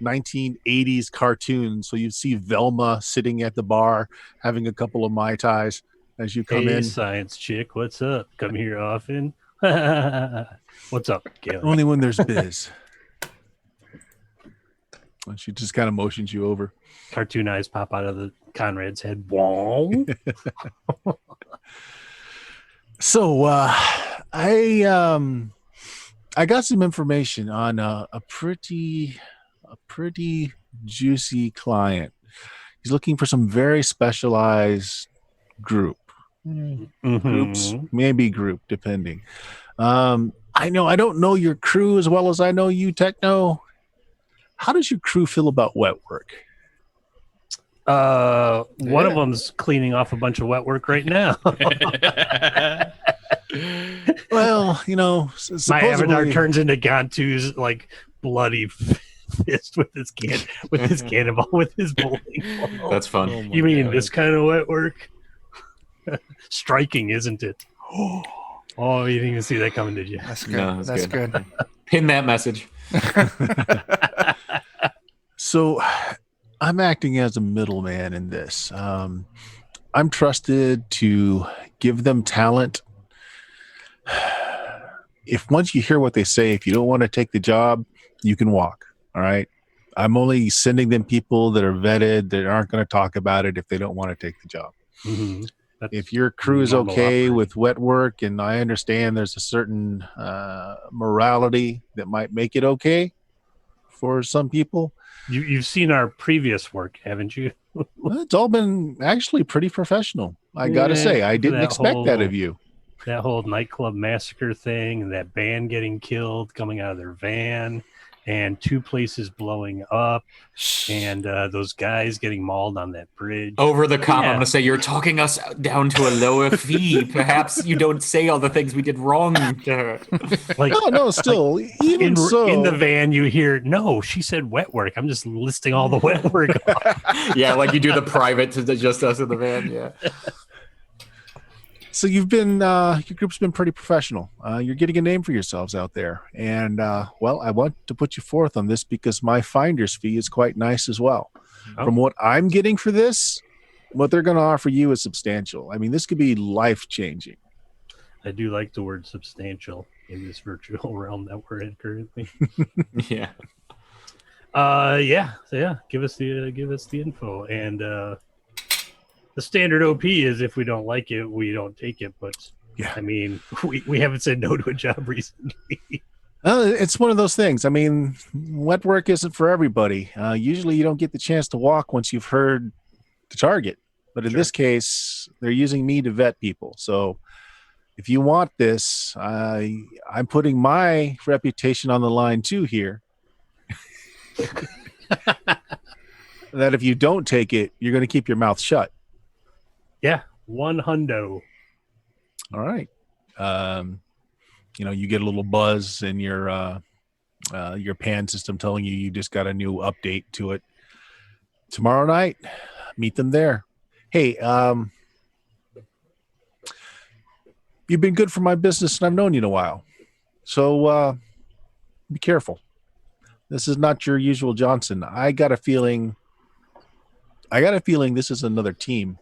1980s cartoons. So you see Velma sitting at the bar having a couple of Mai Tais as you come in. Science chick, what's up? Come here often. What's up, Kaylee? Only when there's biz. And she just kind of motions you over. Cartoon eyes pop out of the Conrad's head. Whoa. So I got some information on a pretty juicy client. He's looking for some very specialized group. Groups, maybe group, depending. I don't know your crew as well as I know you, Techno. How does your crew feel about wet work? One of them's cleaning off a bunch of wet work right now. Well, my avatar turns into Gantu's like bloody fist with his cannonball with his bowling ball. That's fun. You mean this kind of wet work? Striking, isn't it? Oh, you didn't even see that coming, did you? That's good. No, that's good. Pin that message. So I'm acting as a middleman in this. I'm trusted to give them talent. If once you hear what they say, if you don't want to take the job, you can walk. All right. I'm only sending them people that are vetted, that aren't going to talk about it if they don't want to take the job. Mm-hmm. If your crew is okay with wet work, and I understand there's a certain morality that might make it okay for some people. You've seen our previous work, haven't you? Well, it's all been actually pretty professional. I got to say, I didn't expect that of you. That whole nightclub massacre thing, and that band getting killed coming out of their van, and 2 places blowing up, and those guys getting mauled on that bridge. Over the comp, I'm going to say, you're talking us down to a lower fee. Perhaps you don't say all the things we did wrong to her. Like, no, still, like, even in the van, you hear, no, she said wet work. I'm just listing all the wet work. Yeah, like you do the private to just us in the van, yeah. So you've been, your group's been pretty professional. You're getting a name for yourselves out there. And, well, I want to put you forth on this because my finder's fee is quite nice as well. Oh. From what I'm getting for this, what they're going to offer you is substantial. I mean, this could be life-changing. I do like the word substantial in this virtual realm that we're in currently. Yeah. Yeah. Give us the info. And, the standard OP is if we don't like it, we don't take it. But yeah, I mean, we haven't said no to a job recently. It's one of those things. I mean, wet work isn't for everybody. Usually you don't get the chance to walk once you've heard the target. But in this case, they're using me to vet people. So if you want this, I'm putting my reputation on the line too here. That if you don't take it, you're going to keep your mouth shut. Yeah, $100. All right. You get a little buzz in your pan system telling you just got a new update to it. Tomorrow night, meet them there. Hey, you've been good for my business, and I've known you in a while. So be careful. This is not your usual Johnson. I got a feeling this is another team.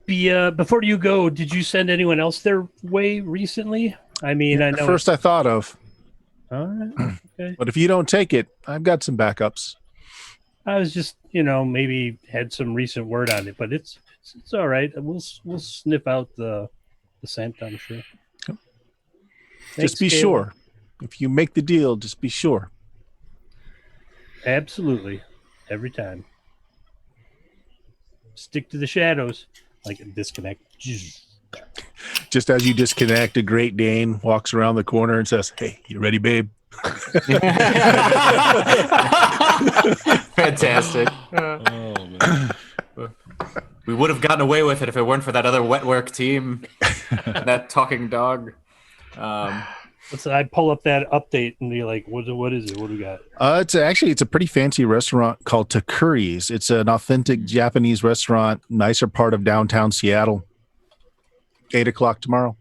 Before you go, did you send anyone else their way recently? I mean, I know first I thought of. All right. Okay. But if you don't take it, I've got some backups. I was just, maybe had some recent word on it, but it's all right. We'll sniff out the scent, I'm sure. Yep. Just be sure. If you make the deal, just be sure. Absolutely. Every time. Stick to the shadows. Like a disconnect. Just as you disconnect, a Great Dane walks around the corner and says, "Hey, you ready, babe?" Fantastic. Oh, man. We would have gotten away with it if it weren't for that other wet work team, that talking dog. I pull up that update and be like, what is it? What do we got? It's a pretty fancy restaurant called Takuri's. It's an authentic Japanese restaurant, nicer part of downtown Seattle. 8:00 tomorrow.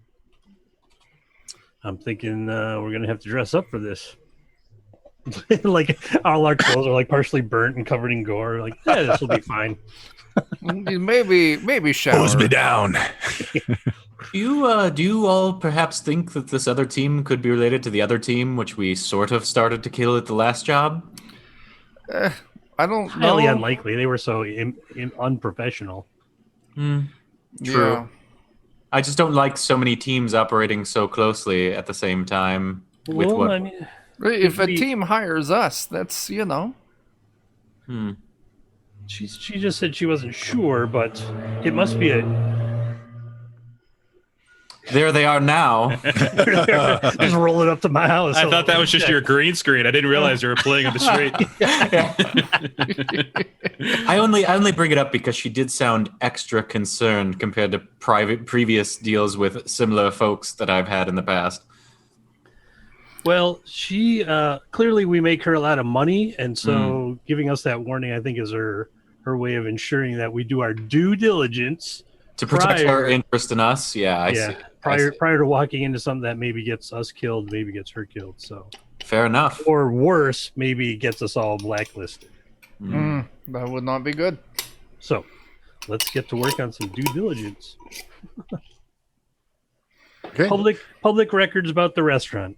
I'm thinking we're going to have to dress up for this. Like all our clothes are like partially burnt and covered in gore. Like, this will be fine. Maybe shower. Hose me down. Do you all perhaps think that this other team could be related to the other team, which we sort of started to kill at the last job? I don't know. Highly unlikely. They were so unprofessional. True. Yeah. I just don't like so many teams operating so closely at the same time. If a team hires us, that's She just said she wasn't sure, but it must be There they are now. Just rolling up to my house. I thought that was just your green screen. I didn't realize you were playing on the street. I only bring it up because she did sound extra concerned compared to previous deals with similar folks that I've had in the past. Well, she clearly we make her a lot of money, and so giving us that warning, I think, is her way of ensuring that we do our due diligence to protect her interest in us. I see. Prior to walking into something that maybe gets us killed, maybe gets her killed. So fair enough. Or worse, maybe gets us all blacklisted. That would not be good. So let's get to work on some due diligence. Okay. Public records about the restaurant.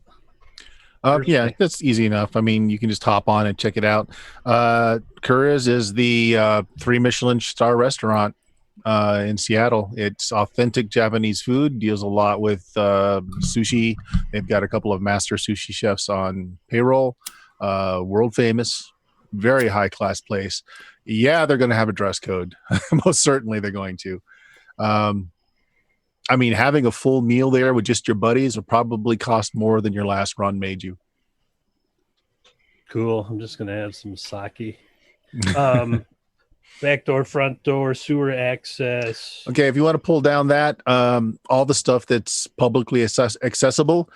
Yeah, that's easy enough. I mean, you can just hop on and check it out. Kura's is the 3 Michelin star restaurant in Seattle. It's authentic Japanese food, deals a lot with sushi. They've got a couple of master sushi chefs on payroll, world famous, very high class place. Yeah, they're going to have a dress code. Most certainly they're going to. I mean, having a full meal there with just your buddies will probably cost more than your last run made you. Cool. I'm just gonna have some sake. Back door, front door, sewer access. Okay, if you want to pull down that, all the stuff that's publicly accessible,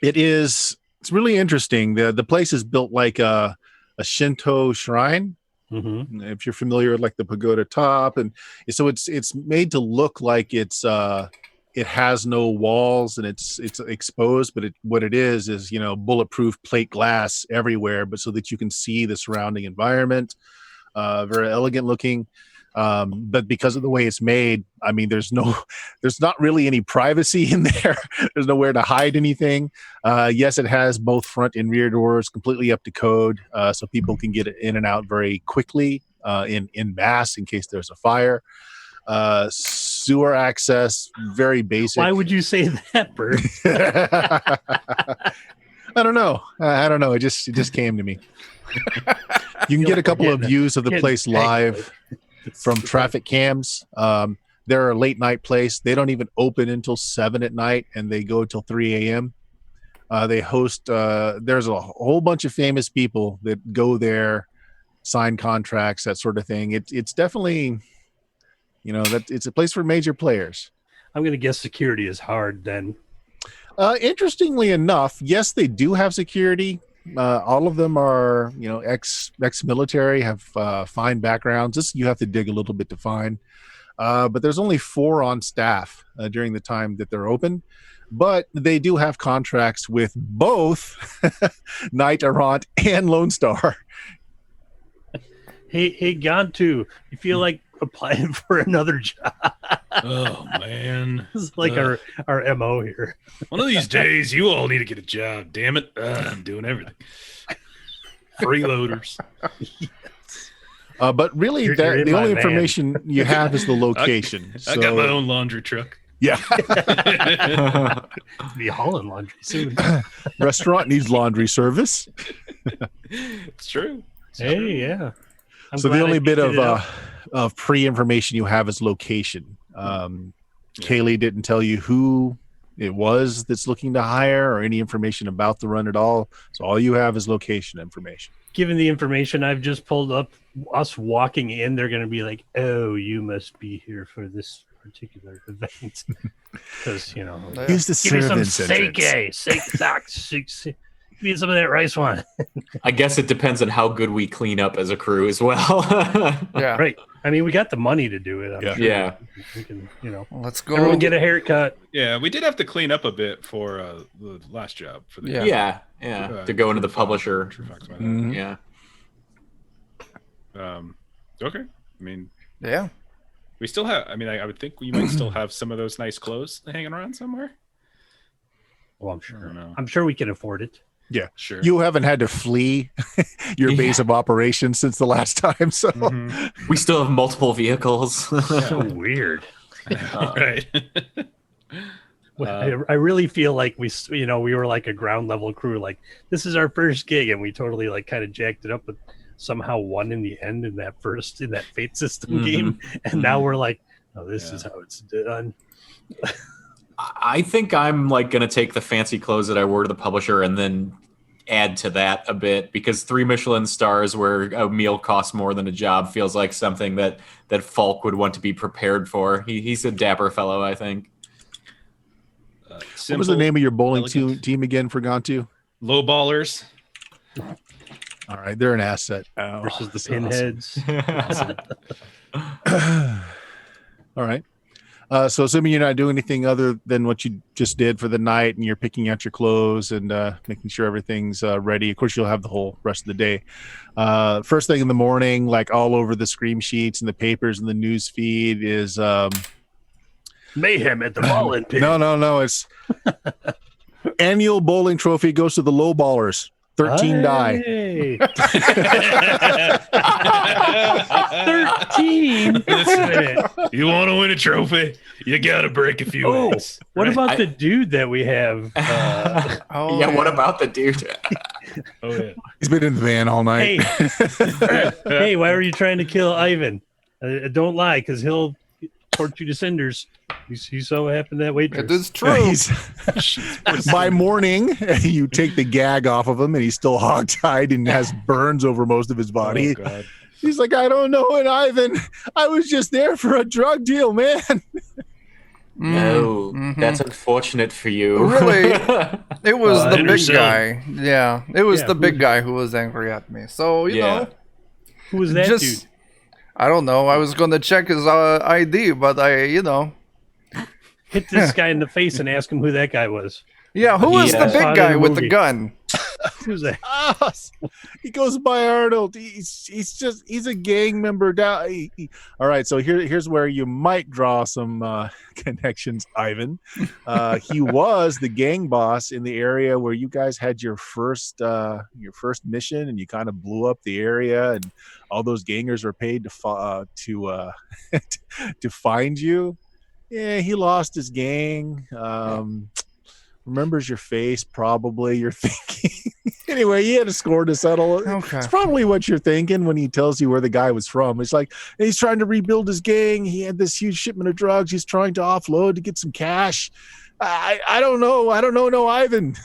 it's really interesting. The place is built like a Shinto shrine. Mm-hmm. If you're familiar with like the pagoda top, and so it's made to look like it has no walls and it's exposed, but what it is bulletproof plate glass everywhere, but so that you can see the surrounding environment. Very elegant looking, but because of the way it's made, I mean, there's not really any privacy in there. There's nowhere to hide anything. Yes, it has both front and rear doors completely up to code, so people can get in and out very quickly in mass in case there's a fire. Sewer access, very basic. Why would you say that, Bert? I don't know. It just came to me. You can get a couple of views of the place live from traffic cams. They're a late night place. They don't even open until 7 at night, and they go till 3 a.m. They host. There's a whole bunch of famous people that go there, sign contracts, that sort of thing. It's definitely, that it's a place for major players. I'm going to guess security is hard then. Interestingly enough, yes, they do have security. All of them are, ex-military, have fine backgrounds. This you have to dig a little bit to find. But there's only 4 on staff during the time that they're open. But they do have contracts with both Knight Errant and Lone Star. Hey, Gantu, you feel like applying for another job? Oh man, this is like our MO here. One of these days, you all need to get a job. Damn it, I'm doing everything. Freeloaders. But really, the only information you have is the location. I got my own laundry truck. Yeah. Be hauling laundry soon. Restaurant needs laundry service. It's true. Yeah. So the only bit of pre-information you have is location. Kaylee didn't tell you who it was that's looking to hire or any information about the run at all. So all you have is location information. Given the information I've just pulled up, us walking in, they're going to be like, "Oh, you must be here for this particular event," because use the give me some sake, give me some of that rice wine. I guess it depends on how good we clean up as a crew as well. Yeah, right. I mean, we got the money to do it. I'm sure. Yeah. We can, let's go. Everyone get a haircut. Yeah, we did have to clean up a bit for the last job. For the yeah. To go into the publisher. Mm-hmm. Yeah. Okay. I mean, yeah. We still have. I mean, I would think we might still have some of those nice clothes hanging around somewhere. Well, I'm sure. I don't know. I'm sure we can afford it. Yeah, sure. You haven't had to flee your base of operations since the last time, so we still have multiple vehicles. So weird. Right. I really feel like we were like a ground level crew. Like, this is our first gig, and we totally like kind of jacked it up, but somehow won in the end in that Fate System game. And now we're like, oh, this is how it's done. I think I'm like going to take the fancy clothes that I wore to the publisher and then add to that a bit, because 3 Michelin stars where a meal costs more than a job feels like something that Falk would want to be prepared for. He's a dapper fellow, I think. What was the name of your bowling team again for Gantu? Low Ballers. All right, they're an asset. Versus the Pinheads. Awesome. All right. So assuming you're not doing anything other than what you just did for the night, and you're picking out your clothes and making sure everything's ready. Of course, you'll have the whole rest of the day. First thing in the morning, like all over the scream sheets and the papers and the news feed is mayhem at the bowling pit. No. It's annual bowling trophy goes to the low ballers. 13 die. 13. You want to win a trophy? You got to break a few eggs. What about the dude that we have? What about the dude? He's been in the van all night. Hey, why were you trying to kill Ivan? Don't lie, because he'll torch you to cinders. You saw what happened to that waitress. It is true. By morning, you take the gag off of him, and he's still hog-tied and has burns over most of his body. Oh, God. He's like, I don't know it, Ivan. I was just there for a drug deal, man. No, that's unfortunate for you. Really, it was the big Anderson. guy. Yeah, it was the big guy who was angry at me. So, you know. Who was that dude? I don't know. I was going to check his ID, but hit this guy in the face and ask him who that guy was. Yeah, who was the big guy with the gun? Who's that? He goes by Arnold. He's a gang member. All right, so here's where you might draw some connections, Ivan. He was the gang boss in the area where you guys had your first mission, and you kind of blew up the area, and all those gangers were paid to find you. Yeah, he lost his gang. Remembers your face, probably. You're thinking. Anyway, he had a score to settle. Okay. It's probably what you're thinking when he tells you where the guy was from. It's like he's trying to rebuild his gang. He had this huge shipment of drugs he's trying to offload to get some cash. I don't know. I don't know. No, Ivan.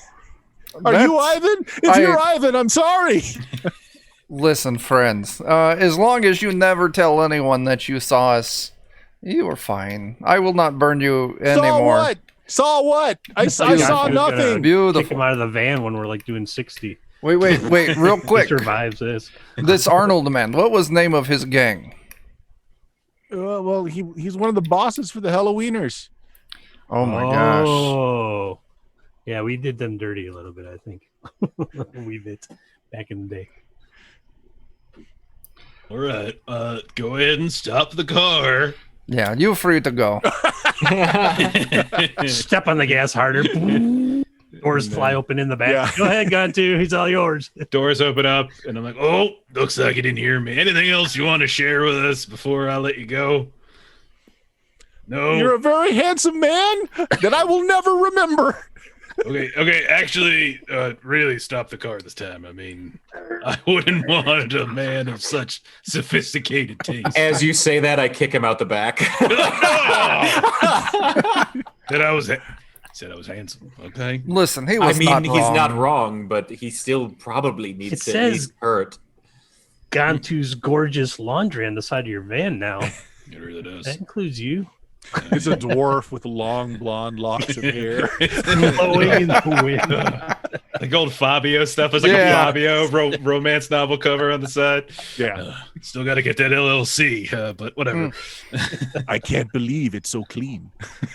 Are you Ivan? If you're Ivan, I'm sorry. Listen, friends. As long as you never tell anyone that you saw us, you are fine. I will not burn you anymore. Saw what? I saw nothing. Beautiful. Kick him out of the van when we're like doing 60. Wait, real quick. He survives this. This Arnold man, what was the name of his gang? Well, he's one of the bosses for the Halloweeners. Oh my gosh. Oh, yeah, we did them dirty a little bit, I think. We bit back in the day. All right, go ahead and stop the car. Yeah, you're free to go. Step on the gas harder. Doors fly open in the back. Yeah. Go ahead, Gontu. He's all yours. Doors open up, and I'm like, oh, looks like you didn't hear me. Anything else you want to share with us before I let you go? No. You're a very handsome man that I will never remember. Okay. Actually, really stop the car this time. I mean, I wouldn't want a man of such sophisticated taste. As you say that, I kick him out the back. Said I was handsome. Okay. Listen, he was. He's not wrong, but he still probably needs to says- at least hurt. Gontu's gorgeous laundry on the side of your van now. It really does. That includes you. It's a dwarf with long blonde locks of hair. Blowing in the wind. Like old Fabio stuff. It's like a Fabio romance novel cover on the side. Yeah. Still got to get that LLC, but whatever. I can't believe it's so clean.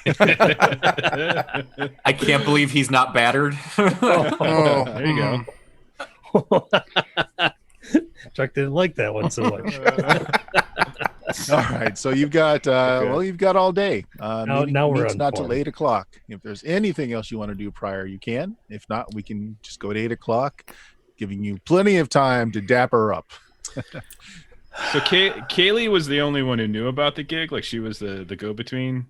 I can't believe he's not battered. Oh, There you go. Chuck didn't like that one so much. All right, so you've got you've got all day. Now we're on not till form. 8:00. If there's anything else you want to do prior, you can. If not, we can just go to 8:00, giving you plenty of time to dapper up. So Kaylee was the only one who knew about the gig. Like she was the go-between.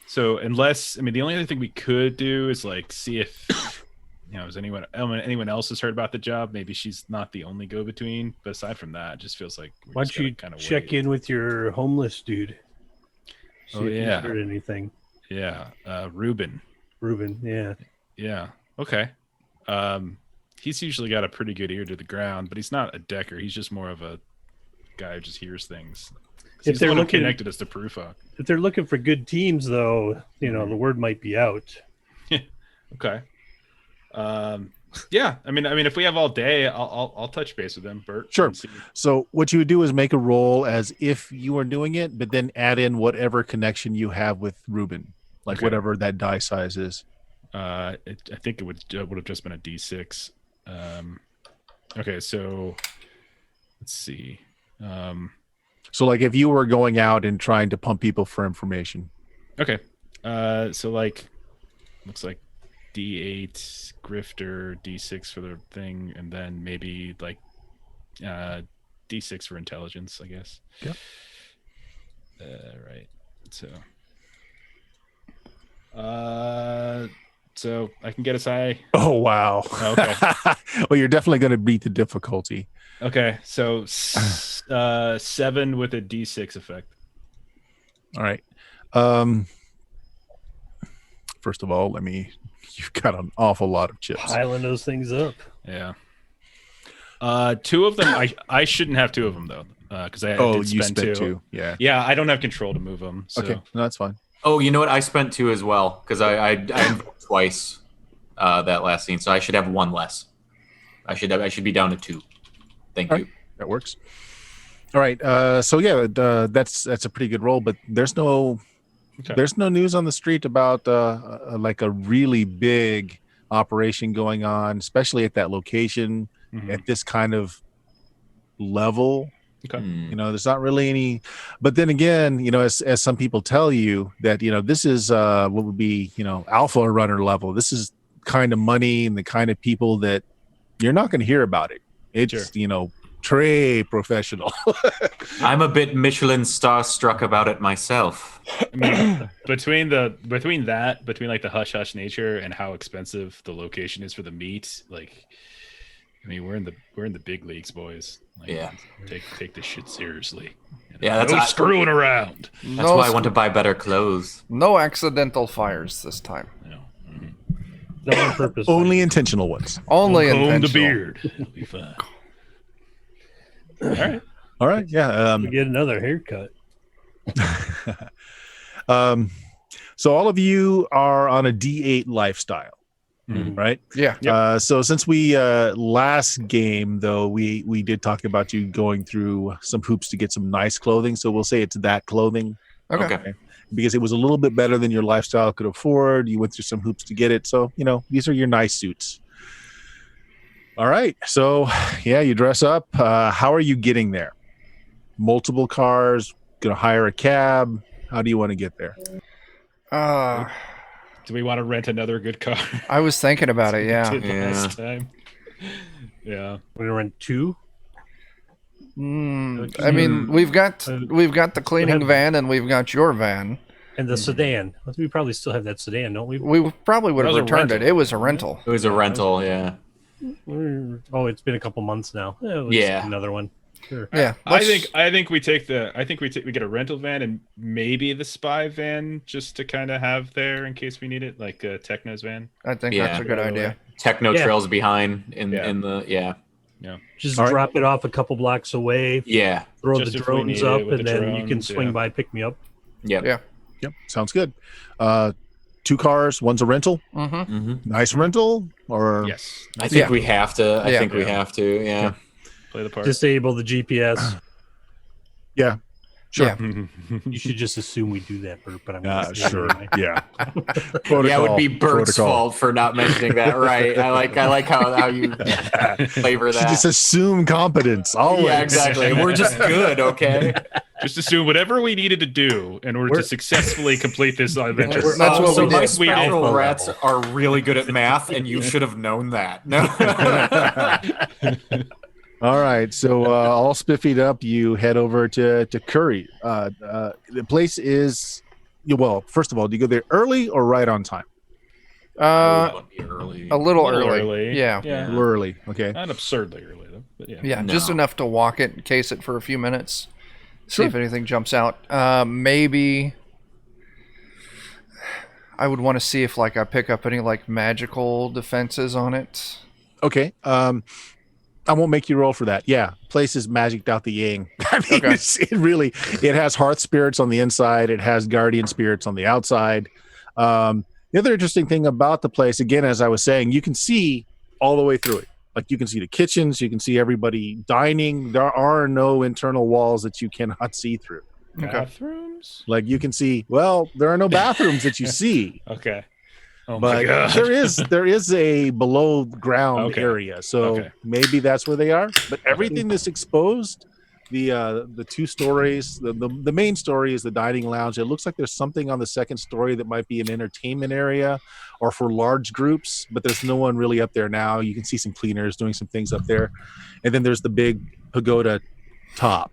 So the only other thing we could do is like see if has anyone else has heard about the job. Maybe she's not the only go-between. But aside from that, it just feels like Why don't you check in with your homeless dude? See if he's heard anything. Yeah, Ruben, yeah. Okay. He's usually got a pretty good ear to the ground, but he's not a decker. He's just more of a guy who just hears things. If they're looking connected as to Proofa. If they're looking for good teams, though, the word might be out. Okay. Yeah, I mean, if we have all day, I'll touch base with them, Bert. Sure. So what you would do is make a roll as if you were doing it, but then add in whatever connection you have with Ruben, like whatever that die size is. I think it would have just been a D6. Okay, so let's see. So like if you were going out and trying to pump people for information. Okay. So like looks like D8 grifter, D6 for the thing, and then maybe like D6 for intelligence, I guess. Yep. Right. So I can get as high. Oh wow. Okay. Well, you're definitely going to beat the difficulty. Okay. So 7 with a D6 effect. All right. First of all, you've got an awful lot of chips. Piling those things up. Yeah. 2 of them. I shouldn't have 2 of them though, because I did spend 2. Yeah. Yeah, I don't have control to move them. So. Okay, no, that's fine. Oh, you know what? I spent 2 as well because I invoked twice that last scene, so I should have 1 less. I should be down to 2. Thank you. That works. All right. So yeah, that's a pretty good roll, but there's no news on the street about like a really big operation going on, especially at that location at this kind of level. Okay. You know, there's not really any, but then again, you know, as some people tell you that, you know, this is what would be, you know, alpha runner level. This is kind of money and the kind of people that you're not going to hear about it. It's, you know, très professional. I'm a bit Michelin star struck about it myself. I mean, between like the hush hush nature and how expensive the location is for the meat, like, I mean, we're in the big leagues, boys. Like, yeah, take this shit seriously. You know? Yeah, that's no screwing around. That's why I want to buy better clothes. No accidental fires this time. No. Not on purpose. Only intentional ones. Only Comb intentional. the beard. It'll be fine. All right. Yeah. We get another haircut. So all of you are on a D8 lifestyle, right? Yeah. Yep. So since we last game though, we did talk about you going through some hoops to get some nice clothing. So we'll say it's that clothing. Okay. Because it was a little bit better than your lifestyle could afford. You went through some hoops to get it. So, you know, these are your nice suits. All right. So, yeah, you dress up. How are you getting there? Multiple cars? Going to hire a cab? How do you want to get there? Do we want to rent another good car? I was thinking about it, yeah. Last time. Yeah. We're gonna rent 2. I mean, we've got the cleaning van and we've got your van. And the sedan. We probably still have that sedan, don't we? We probably would have That was a returned it. rental. It was a rental. It was a rental, yeah. Oh, it's been a couple months now. Yeah. Another one. Sure. Yeah. I think we get a rental van and maybe the spy van just to kind of have there in case we need it, like a Techno's van. I think Yeah. that's a good idea. Techno Yeah. trails behind in the Just All right. drop it off a couple blocks away. Yeah. Throw Just the if we drones need it up, with and the then you can drones, swing yeah. by, pick me up. Yep. Yeah. Yep. Sounds good. 2 cars, one's a rental. Nice rental or Yes. I think Yeah. we have to. I Yeah. think we have to. Yeah. Play the part. Disable the GPS. yeah. Sure. Yeah. You should just assume we do that, Bert, but I'm gonna say it Sure. anyway. Yeah. Yeah, it would be Bert's fault for not mentioning that. Right. I like how you flavor Should that. just assume competence. Always. Yeah, exactly. We're just good, okay? Just assume whatever we needed to do in order to successly complete this adventure. That's what so we my did. spectral rats are really good at math, and you should have known that. No. All right, so all spiffied up, you head over to Curry. The place is, well, first of all, do you go there early or right on time? Early. A little A little early. Yeah. A little early, okay. Not absurdly early though, but yeah. Yeah, No. just enough to walk it, case it for a few minutes, see Sure. if anything jumps out. Maybe I would want to see if like I pick up any like magical defenses on it. Okay, I won't make you roll for that. Yeah, place is magicked out the yang. I mean, Okay. it has hearth spirits on the inside. It has guardian spirits on the outside. The other interesting thing about the place, again, as I was saying, you can see all the way through it. Like you can see the kitchens, you can see everybody dining. There are no internal walls that you cannot see through. Bathrooms? Like you can see, well, there are no bathrooms that you see. Okay. Oh but my God. there is a below ground area. So maybe that's where they are. But everything that's exposed, the 2 stories, the main story is the dining lounge. It looks like there's something on the second story that might be an entertainment area or for large groups, but there's no one really up there now. You can see some cleaners doing some things up there. And then there's the big pagoda top.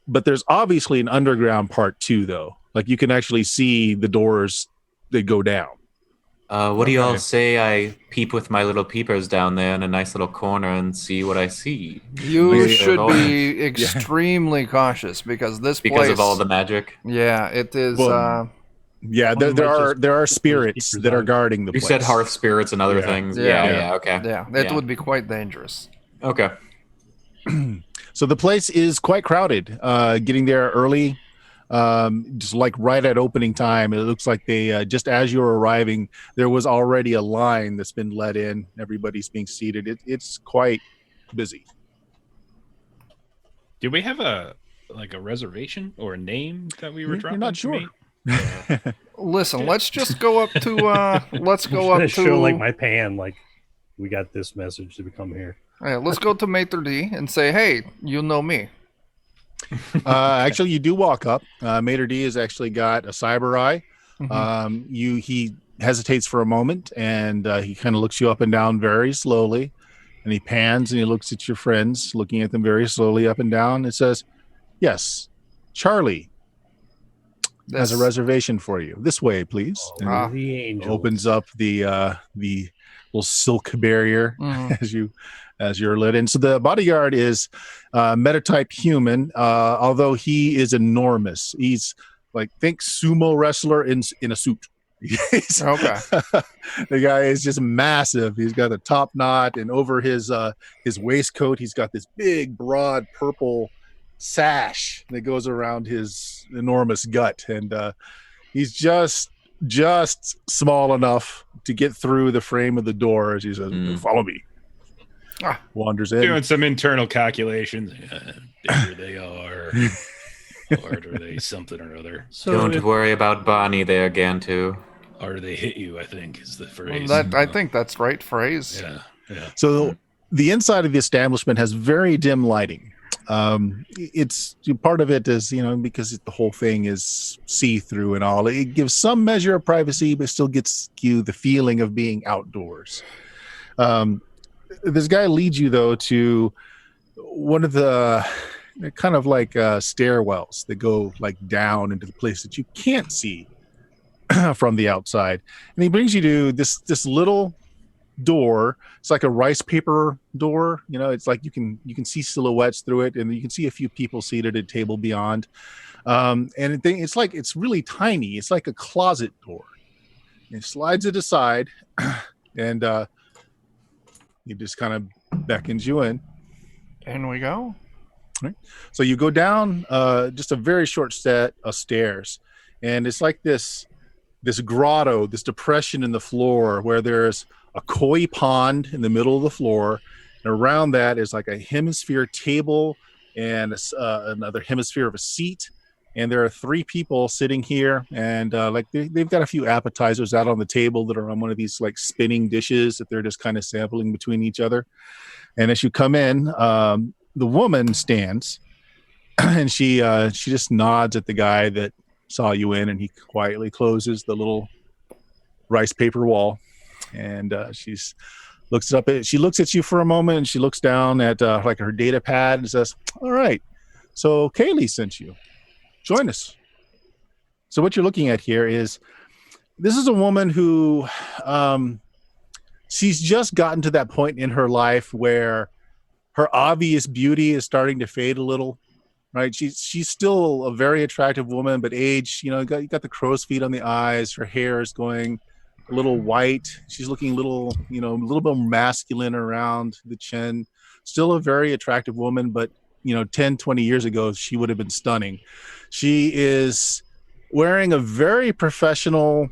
But there's obviously an underground part too, though. Like you can actually see the doors that go down. What do you all say I peep with my little peepers down there in a nice little corner and see what I see? You should be extremely cautious because this place... Because of all the magic? Yeah, it is... yeah, there are spirits that are guarding the place. You said hearth spirits and other things. Yeah, okay. Yeah, that would be quite dangerous. Okay. So the place is quite crowded. Getting there early, just like right at opening time, it looks like they just as you're arriving, there was already a line that's been let in. Everybody's being seated. It's quite busy. Do we have a reservation or a name that we were dropping? You're not sure. Listen, let's just go up to. Let's go up to. Show like my pan. Like we got this message to come here. Yeah, let's go to Maitre D and say, hey, you know me. Actually, you do walk up. Maitre D has actually got a cyber eye. He hesitates for a moment, and he kind of looks you up and down very slowly. And he pans and he looks at your friends, looking at them very slowly up and down. It says, yes, Charlie has a reservation for you. This way, please. And the angel opens up the little silk barrier as you're lit in. So the bodyguard is metatype human, although he is enormous. He's like, think sumo wrestler in a suit. Okay. The guy is just massive. He's got a top knot, and over his waistcoat, he's got this big, broad purple sash that goes around his enormous gut, and he's just small enough to get through the frame of the door as he says, "Follow me." Wanders in, doing some internal calculations. Bigger they are, or are they something or other? So don't worry about Bonnie there, Gantu. Or they hit you, I think, is the phrase. I think that's right phrase. Yeah. So the inside of the establishment has very dim lighting. It's part of it is, because the whole thing is see-through and all. It gives some measure of privacy, but still gets you the feeling of being outdoors. This guy leads you, though, to one of the kind of like stairwells that go like down into the place that you can't see from the outside, and he brings you to this little door. It's like a rice paper door. It's like you can see silhouettes through it, and you can see a few people seated at a table beyond. And it's really tiny. It's like a closet door. He slides it aside, and he just kind of beckons you in. In we go. Right. So you go down just a very short set of stairs, and it's like this grotto, this depression in the floor where there's a koi pond in the middle of the floor, and around that is like a hemisphere table and another hemisphere of a seat, and there are 3 people sitting here, and they've got a few appetizers out on the table that are on one of these like spinning dishes that they're just kind of sampling between each other. And as you come in, the woman stands and she just nods at the guy that saw you in, and he quietly closes the little rice paper wall, and she looks at you for a moment, and she looks down at like her data pad and says, all right, so Kaylee sent you, join us. So what you're looking at here is, this is a woman who she's just gotten to that point in her life where her obvious beauty is starting to fade a little. Right, she's still a very attractive woman, but age, you got the crow's feet on the eyes. Her hair is going a little white. She's looking a little bit masculine around the chin. Still a very attractive woman, but 10, 20 years ago, she would have been stunning. She is wearing a very professional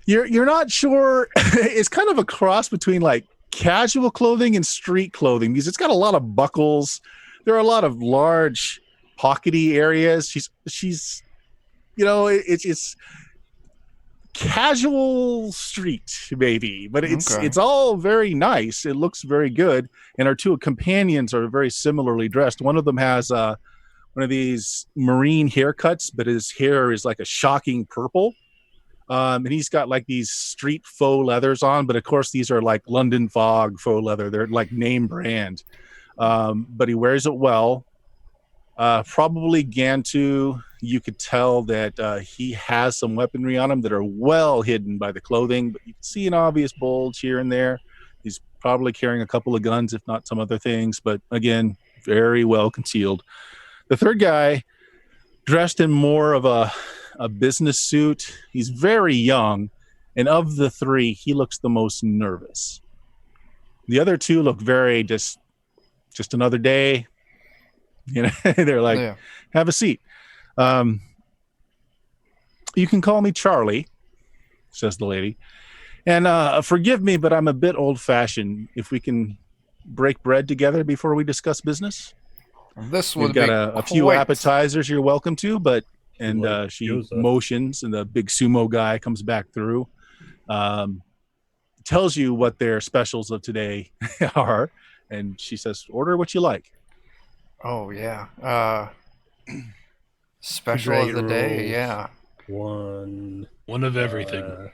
You're not sure. It's kind of a cross between like casual clothing and street clothing because it's got a lot of buckles. There are a lot of large pockety areas. She's it's casual street maybe, but it's all very nice. It looks very good, and our two companions are very similarly dressed. One of them has one of these marine haircuts, but his hair is like a shocking purple. And he's got like these street faux leathers on, but of course these are like London Fog faux leather. They're like name brand, but he wears it well. Probably Gantu. You could tell that he has some weaponry on him that are well hidden by the clothing, but you can see an obvious bulge here and there. He's probably carrying a couple of guns, if not some other things, but again, very well concealed. The third guy, dressed in more of a business suit. He's very young, and of the three, he looks the most nervous. The other two look very just another day. They're like, have a seat. You can call me Charlie, says the lady. And forgive me, but I'm a bit old-fashioned. If we can break bread together before we discuss business. This would We've got a few appetizers you're welcome to, but she motions, and the big sumo guy comes back through, tells you what their specials of today are, and she says, order what you like. Oh, yeah. Special of the day, yeah. One of everything.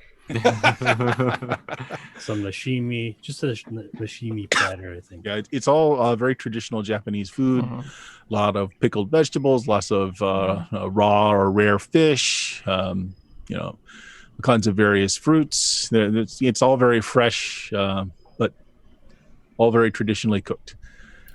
Some sashimi, just a sashimi platter, I think. Yeah, it's all very traditional Japanese food. A lot of pickled vegetables, lots of raw or rare fish, all kinds of various fruits. It's all very fresh, but all very traditionally cooked.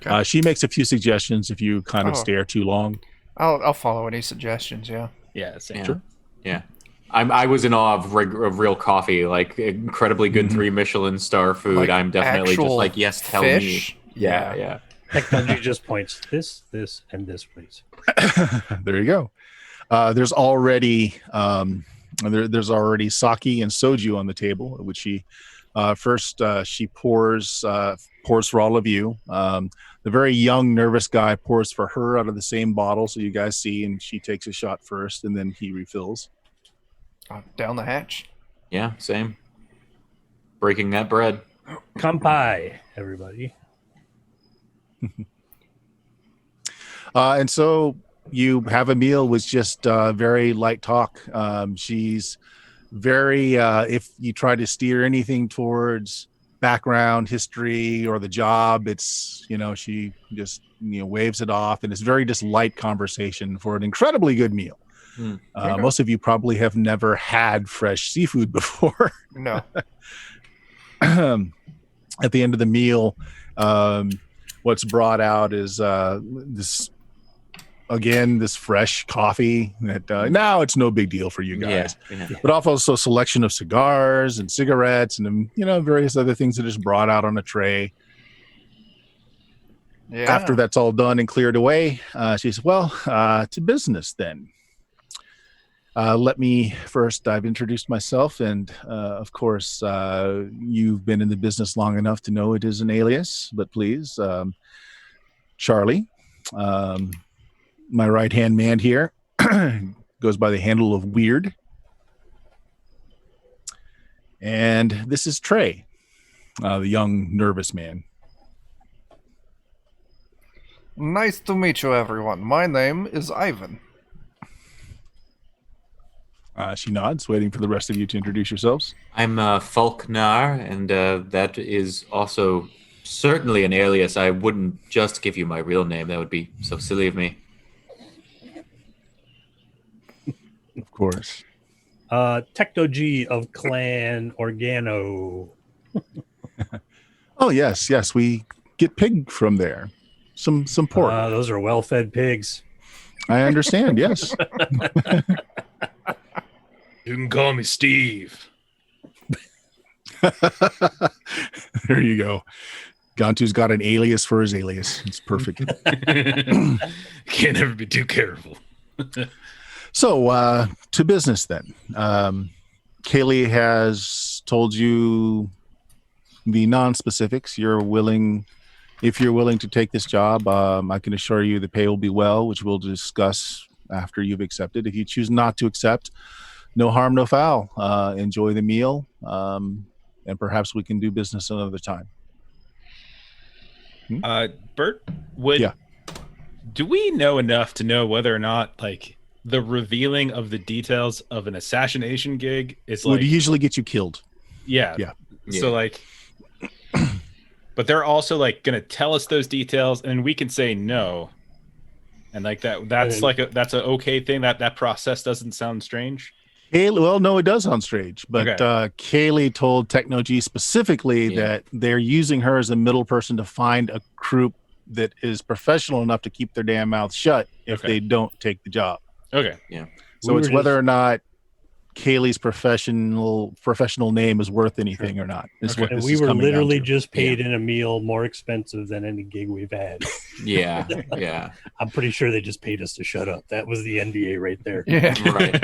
Okay. She makes a few suggestions if you kind of stare too long. I'll follow any suggestions, yeah. Yeah, same. Sure. Yeah. I was in awe of real coffee, like incredibly good 3 Michelin star food. Like I'm definitely just like, yes, tell fish? Me. Yeah. Technology just points this, and this, please. There you go. There's already sake and soju on the table, which she first she pours for all of you. The very young, nervous guy pours for her out of the same bottle, so you guys see, and she takes a shot first, and then he refills. Down the hatch. Yeah, same. Breaking that bread. Kampai, everybody. And so you have a meal with just very light talk. She's very, if you try to steer anything towards background, history, or the job, it's, she just, waves it off, and it's very just light conversation for an incredibly good meal. Most of you probably have never had fresh seafood before. No. At the end of the meal, what's brought out is this fresh coffee that now it's no big deal for you guys. Yeah. But also a selection of cigars and cigarettes and various other things that is brought out on a tray. Yeah. After that's all done and cleared away, she says, well, to business then. Let me first, I've introduced myself, and of course, you've been in the business long enough to know it is an alias, but please, Charlie, my right-hand man here, goes by the handle of Weird. And this is Trey, the young, nervous man. Nice to meet you, everyone. My name is Ivan. She nods, waiting for the rest of you to introduce yourselves. I'm Falknar, and that is also certainly an alias. I wouldn't just give you my real name. That would be so silly of me. Of course. Techno G of Clan Organo. Oh, yes. We get pig from there. Some pork. Those are well-fed pigs. I understand, yes. You can call me Steve. There you go. Gantu's got an alias for his alias. It's perfect. Can't ever be too careful. So, to business then. Kaylee has told you the non-specifics. If you're willing to take this job, I can assure you the pay will be well, which we'll discuss after you've accepted. If you choose not to accept, no harm, no foul. Enjoy the meal, and perhaps we can do business another time. Bert, do we know enough to know whether or not like the revealing of the details of an assassination gig is like would usually get you killed? Yeah. So like, but they're also like going to tell us those details, and we can say no, and like that's that's an okay thing. That process doesn't sound strange. Well, no, it does sound strange, but Kaylee told Techno-G specifically that they're using her as a middle person to find a group that is professional enough to keep their damn mouth shut if they don't take the job. Okay. Yeah. So it's whether or not Kaylee's professional name is worth anything or not. And we were literally just paid in a meal more expensive than any gig we've had. Yeah. I'm pretty sure they just paid us to shut up. That was the NDA right there. Yeah. Right.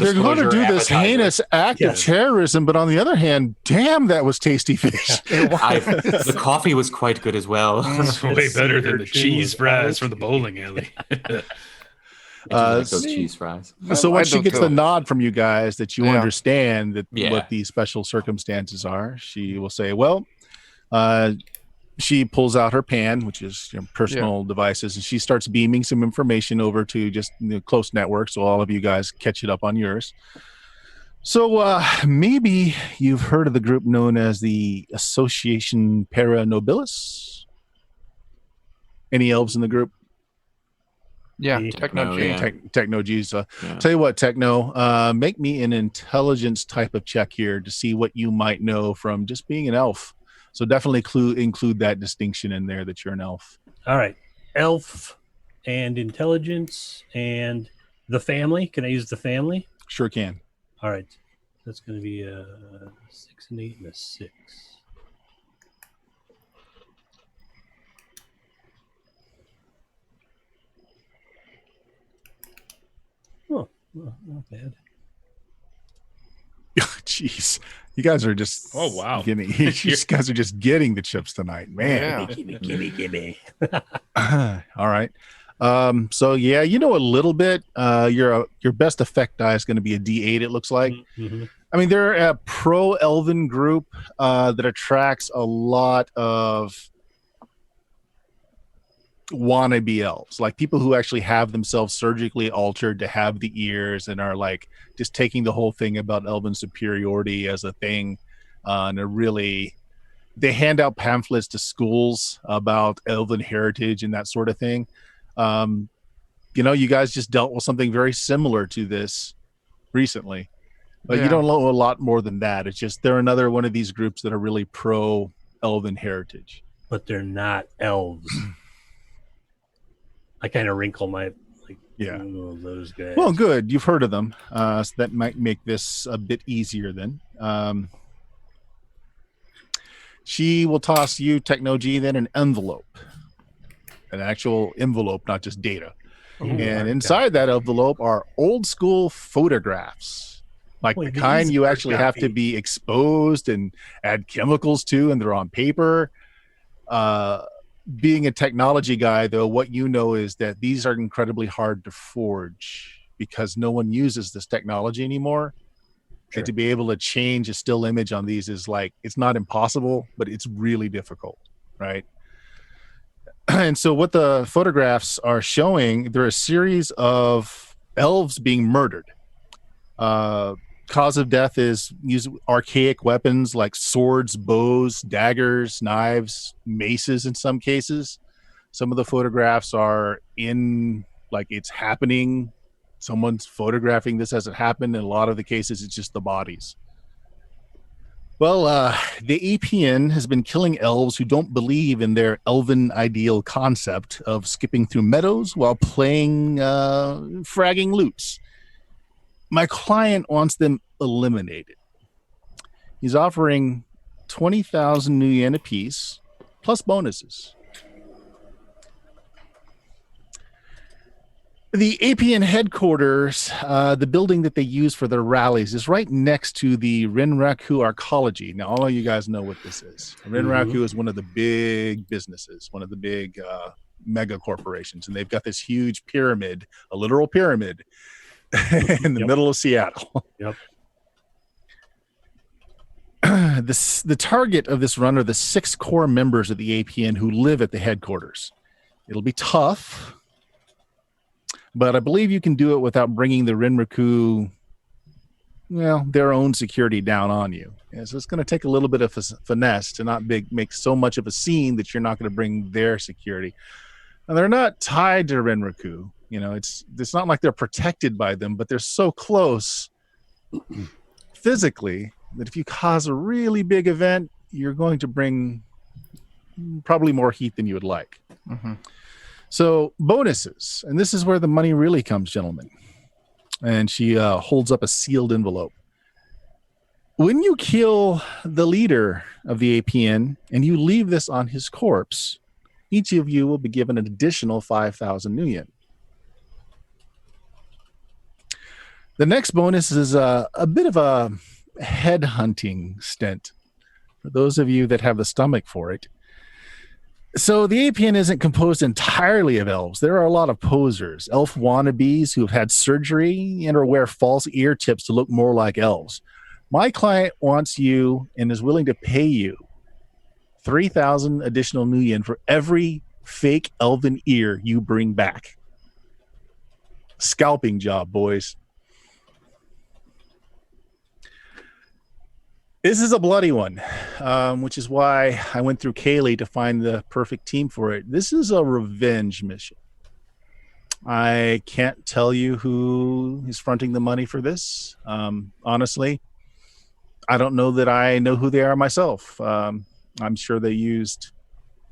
They're going to do this heinous act of terrorism, but on the other hand, damn, that was tasty fish. The coffee was quite good as well. It's way better than the cheese fries from the bowling alley. Like those cheese fries. So once she gets the nod from you guys that you understand that what these special circumstances are, she will say, well, she pulls out her pan, which is personal devices, and she starts beaming some information over to just close network, so all of you guys catch it up on yours. So maybe you've heard of the group known as the Association Para Nobilis? Any elves in the group? Yeah, Techno-G. Techno-G's. Tell you what, Techno, make me an intelligence type of check here to see what you might know from just being an elf. So definitely include that distinction in there that you're an elf. All right. Elf and intelligence and the family. Can I use the family? Sure can. All right. That's going to be a 6 and 8 and a 6. Oh, not bad. Jeez, you guys are just you guys are just getting the chips tonight, man. Gimme. All right. So yeah, you know a little bit. Your best effect die is going to be a D8. It looks like. Mm-hmm. I mean, they're a pro elven group that attracts a lot of wannabe elves, like people who actually have themselves surgically altered to have the ears and are like just taking the whole thing about elven superiority as a thing. And they hand out pamphlets to schools about elven heritage and that sort of thing. You guys just dealt with something very similar to this recently, but you don't know a lot more than that. It's just they're another one of these groups that are really pro elven heritage, but they're not elves. I kind of wrinkle my those guys. Well, good. You've heard of them, so that might make this a bit easier then. She will toss you, Techno-G, then an envelope, an actual envelope, not just data. And inside that envelope are old school photographs, like the kind you actually have to be exposed and add chemicals to, and they're on paper. Being a technology guy, though, what you know is that these are incredibly hard to forge because no one uses this technology anymore. Sure. And to be able to change a still image on these is like, it's not impossible, but it's really difficult, right? And so what the photographs are showing, they're a series of elves being murdered. Cause of death is use archaic weapons like swords, bows, daggers, knives, maces in some cases. Some of the photographs are in like it's happening. Someone's photographing this as it happened. In a lot of the cases, it's just the bodies. Well, the EPN has been killing elves who don't believe in their elven ideal concept of skipping through meadows while playing fragging loots. My client wants them eliminated. He's offering 20,000 new yen apiece, plus bonuses. The APN headquarters, the building that they use for their rallies, is right next to the Renraku Arcology. Now, all of you guys know what this is. Renraku is one of the big businesses, one of the big mega corporations, and they've got this huge pyramid, a literal pyramid, in the middle of Seattle. Yep. The target of this run are the 6 core members of the APN who live at the headquarters. It'll be tough, but I believe you can do it without bringing the Renraku, their own security down on you. Yeah, so it's going to take a little bit of finesse to not make so much of a scene that you're not going to bring their security. And they're not tied to Renraku. It's not like they're protected by them, but they're so close physically that if you cause a really big event, you're going to bring probably more heat than you would like. Mm-hmm. So bonuses, and this is where the money really comes, gentlemen. And she holds up a sealed envelope. When you kill the leader of the APN and you leave this on his corpse, each of you will be given an additional 5,000 new yen. The next bonus is a bit of a headhunting stint for those of you that have the stomach for it. So the APN isn't composed entirely of elves. There are a lot of posers, elf wannabes who have had surgery and or wear false ear tips to look more like elves. My client wants you and is willing to pay you 3,000 additional new yen for every fake elven ear you bring back. Scalping job, boys. This is a bloody one, which is why I went through Kaylee to find the perfect team for it. This is a revenge mission. I can't tell you who is fronting the money for this. Honestly, I don't know that I know who they are myself. I'm sure they used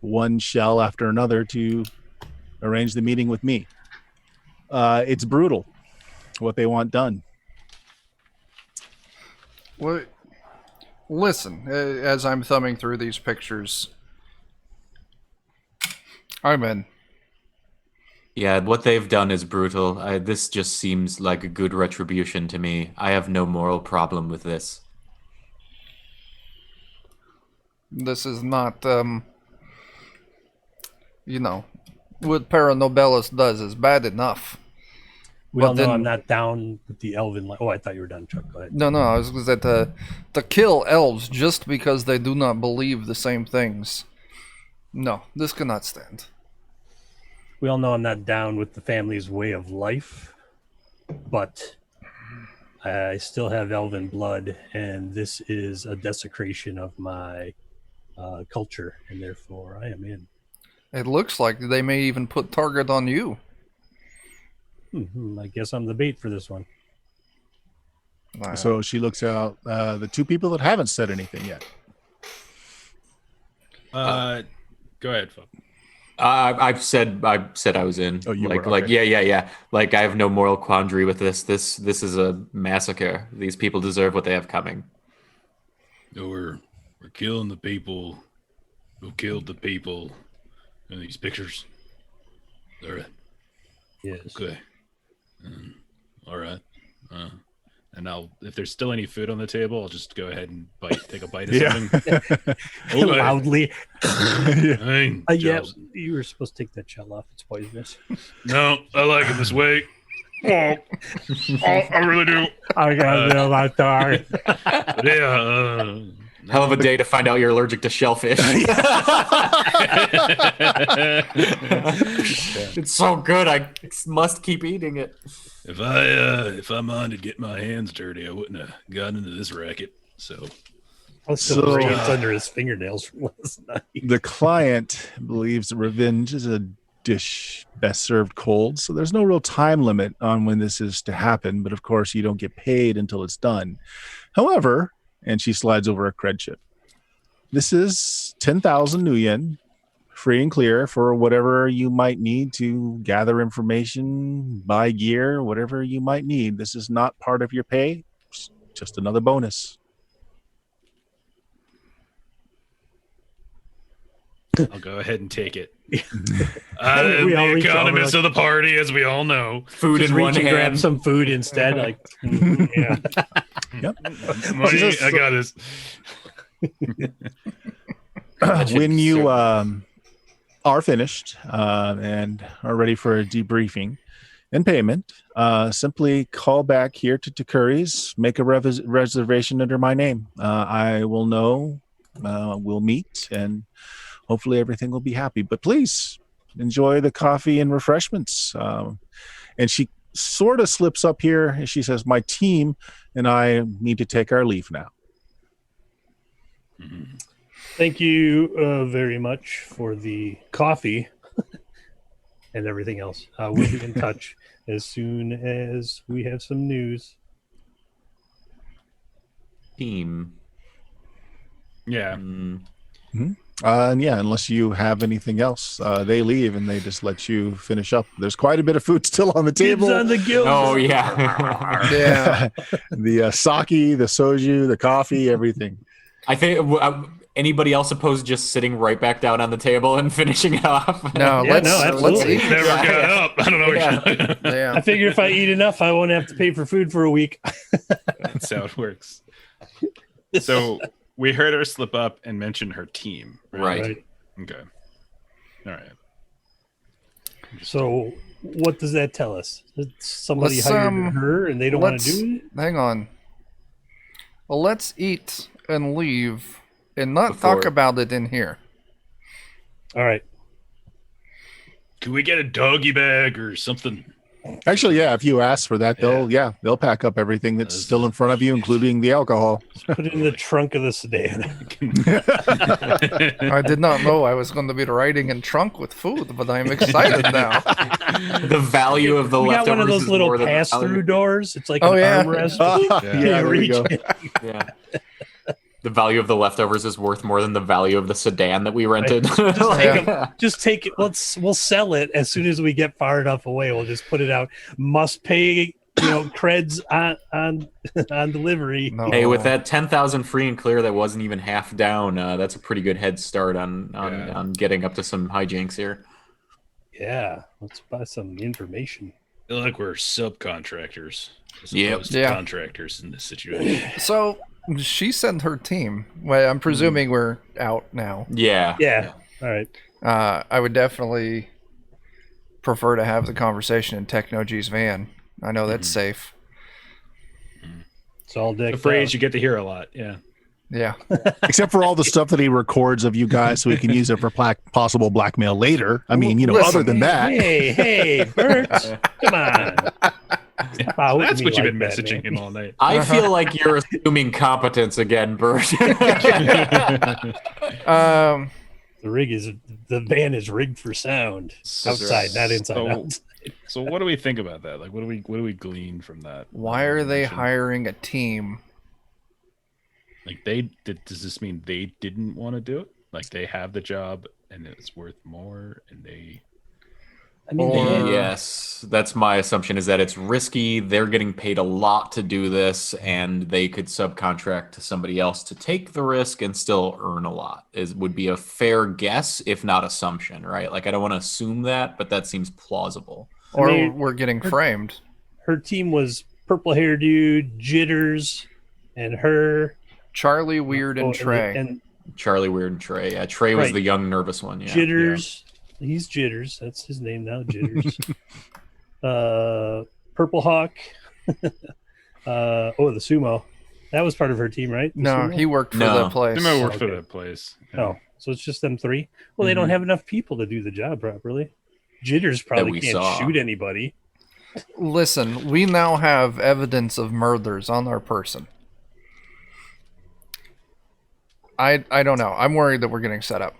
one shell after another to arrange the meeting with me. It's brutal what they want done. What? Listen, as I'm thumbing through these pictures, I'm in. Yeah, what they've done is brutal. This just seems like a good retribution to me. I have no moral problem with this. This is not, what Paranobellus does is bad enough. Well, no, I'm not down with the elven. I thought you were done, Chuck. Go ahead. No, I was going to say to kill elves just because they do not believe the same things. No, this cannot stand. We all know I'm not down with the family's way of life, but I still have elven blood, and this is a desecration of my culture, and therefore I am in. It looks like they may even put target on you. I guess I'm the bait for this one. So she looks out the 2 people that haven't said anything yet. Go ahead, Phil. I've said I was in. Oh, you were, okay. Yeah. Like I have no moral quandary with this. This is a massacre. These people deserve what they have coming. No, we're killing the people who killed the people in these pictures. All right. Yes. Okay. All right. And if there's still any food on the table, I'll just go ahead and take a bite of something. Loudly. Yeah, you were supposed to take that shell off. It's poisonous. No, I like it this way. I really do. I got no my dog. Yeah. Hell of a day to find out you're allergic to shellfish. It's so good. I must keep eating it. If I minded getting my hands dirty, I wouldn't have gotten into this racket. So it's under his fingernails from last night. The client believes revenge is a dish best served cold, so there's no real time limit on when this is to happen, but of course you don't get paid until it's done. However, and she slides over a cred chip, this is 10,000 new yen, free and clear for whatever you might need to gather information, buy gear, whatever you might need. This is not part of your pay, it's just another bonus. I'll go ahead and take it. I'm We all the reach over, economist like- of the party, as we all know. Food Just in reach one and grab hand. some food instead. Like, yeah. Yep. Money, I got this. When you are finished and are ready for a debriefing and payment, simply call back here to Takuri's, make a reservation under my name. I will know, we'll meet, and hopefully everything will be happy. But please enjoy the coffee and refreshments. And she sort of slips up here and she says, my team and I need to take our leave now. Thank you very much for the coffee and everything else. We'll be in touch as soon as we have some news. Team. Yeah. And yeah, unless you have anything else, they leave and they just let you finish up. There's quite a bit of food still on the Gibbs table. on the gills. Oh, yeah. Yeah. The sake, the soju, the coffee, everything. I think anybody else opposed just sitting right back down on the table and finishing it off? No, Yeah, let's no, absolutely. eat. Never got up. I don't know what Yeah. you're talking about. Yeah. I figure if I eat enough, I won't have to pay for food for a week. That's how it works. So we heard her slip up and mention her team. Right. Okay. All right. So what does that tell us? That somebody Let's, hired her and they don't want to do it? Hang on. Well, let's eat and leave and not Before- talk about it in here. All right. Can we get a doggy bag or something? Actually, yeah, if you ask for that, they'll pack up everything that's still in front of you, including the alcohol. Put it in the trunk of the sedan. I did not know I was going to be riding in trunk with food, but I'm excited now. The value of the We got leftovers one of those is little more than the pass-through value. doors. It's like Oh, an yeah. armrest. Yeah, Can't there you reach go. it. Yeah. The value of the leftovers is worth more than the value of the sedan that we rented. Just take it. We'll sell it as soon as we get far enough away. We'll just put it out. Must pay, creds on delivery. No. Hey, with that 10,000 free and clear that wasn't even half down, that's a pretty good head start on getting up to some hijinks here. Yeah, let's buy some information. I feel like we're subcontractors as Yep. opposed to Yeah. contractors in this situation. So she sent her team. Well, I'm presuming we're out now. Yeah. Yeah. All right. I would definitely prefer to have the conversation in Techno G's van. I know that's safe. It's all The decked phrase out. you get to hear a lot. Yeah. Yeah. Except for all the stuff that he records of you guys so he can use it for possible blackmail later. I mean, Listen, other than that. Hey, Bert, come on. Stop outing That's me what you've like been that, messaging man. him all night. I feel like you're assuming competence again, Bert. The van is rigged for sound outside, not inside. So- Outside. So what do we think about that? Like, what do we glean from that? Why are they hiring a team? Like does this mean they didn't want to do it? Like they have the job and it's worth more, and they. I mean, Or- Yes, that's my assumption, is that it's risky. They're getting paid a lot to do this, and they could subcontract to somebody else to take the risk and still earn a lot. Would be a fair guess, if not assumption, right? Like, I don't want to assume that, but that seems plausible. Or I mean- we're getting framed. her team was purple hair dude, Jitters, and her. Charlie, Weird, and Oh, Trey. And Charlie, Weird, and Trey. Yeah, Trey was Right. the young, nervous one. Yeah. Jitters. He's Jitters. That's his name now, Jitters. Purple Hawk. The sumo. That was part of her team, right? The no, sumo? he worked for No. the place. They might work for Okay. that place. Oh, so it's just them three? Well, they don't have enough people to do the job properly. Jitters probably we can't saw. shoot anybody. Listen, we now have evidence of murders on our person. I don't know. I'm worried that we're getting set up.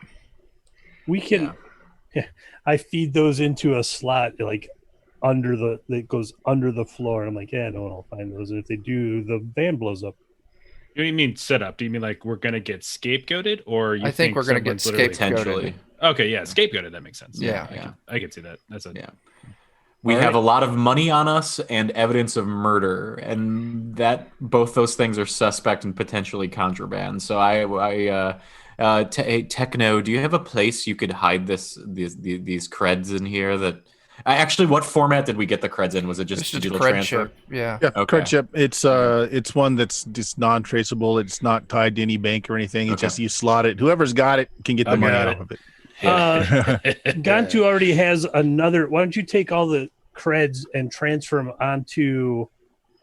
We can. I feed those into a slot like that goes under the floor. I'm like, no one will find those. And if they do, the van blows up. What do you mean set up? Do you mean like we're gonna get scapegoated, or you I think we're gonna get someone's literally- Potentially. Okay, yeah, scapegoated. That makes sense. Yeah. I can see that. That's a Yeah. We All have right. a lot of money on us and evidence of murder, and that both those things are suspect and potentially contraband. So I Hey, Techno, do you have a place you could hide these creds in here? That actually, what format did we get the creds in? Was it just It's just digital cred transfer? chip. Yeah. Yeah, Okay. cred chip. It's one that's just non-traceable. It's not tied to any bank or anything. It's Okay. just you slot it. Whoever's got it can get the money got off it. of it. Gantu already has another. Why don't you take all the creds and transfer them onto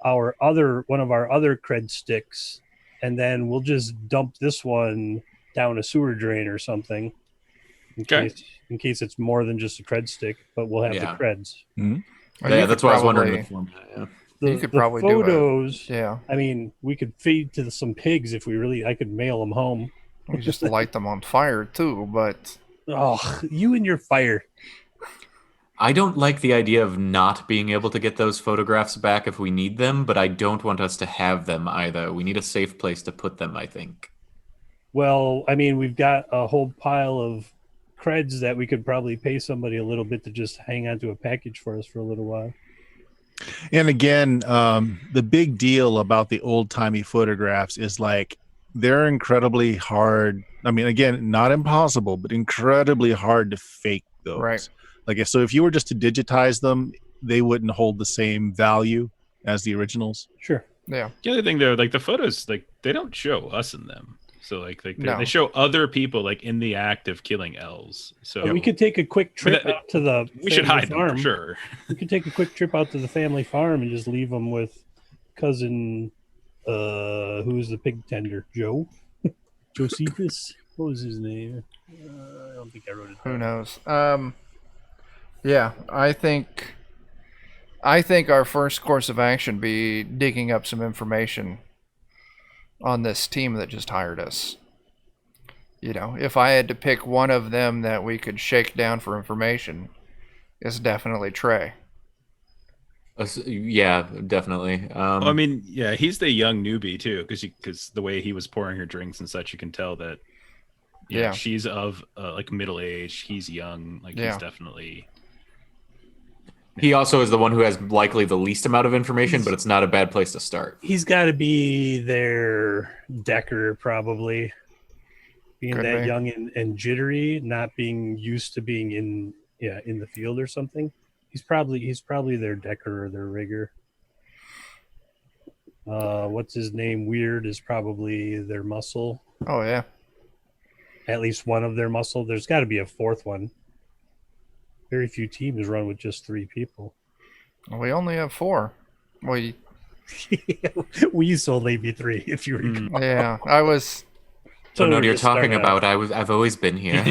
one of our other cred sticks, and then we'll just dump this one down a sewer drain or something in case it's more than just a cred stick, but we'll have the creds. Mm-hmm. Yeah, that's why I was wondering the format. Yeah. You could probably photos, do it. Yeah. I mean, we could feed to some pigs if we really. I could mail them home. We just light them on fire too, but you and your fire. I don't like the idea of not being able to get those photographs back if we need them, but I don't want us to have them either. We need a safe place to put them, I think. Well, I mean, we've got a whole pile of creds that we could probably pay somebody a little bit to just hang on to a package for us for a little while. And again, the big deal about the old-timey photographs is like they're incredibly hard. I mean, again, not impossible, but incredibly hard to fake those. Right. Like, so if you were just to digitize them, they wouldn't hold the same value as the originals. Sure. Yeah. The other thing though, like the photos, like they don't show us in them. So like they show other people like in the act of killing elves. So we could take a quick trip out to the we should hide farm. them for sure. We could take a quick trip out to the family farm and just leave them with cousin who's the pig tender? Joe? Josephus? What was his name? I don't think I wrote it down. Who knows? Yeah, I think our first course of action be digging up some information on this team that just hired us. You know, if I had to pick one of them that we could shake down for information, it's definitely Trey. Yeah, definitely. I mean, yeah, he's the young newbie too, because the way he was pouring her drinks and such, you can tell that. Yeah, she's of like middle age. He's young. Like he's definitely. He also is the one who has likely the least amount of information, but it's not a bad place to start. He's got to be their Decker, probably. Being that young and jittery, not being used to being in the field or something. He's probably their Decker or their rigger. What's his name? Weird is probably their muscle. Oh yeah. At least one of their muscle. There's got to be a fourth one. Very few teams run with just 3 people. We only have 4. We used to only be 3, if you recall. Yeah, I was. So no, you're talking about. I've always been here.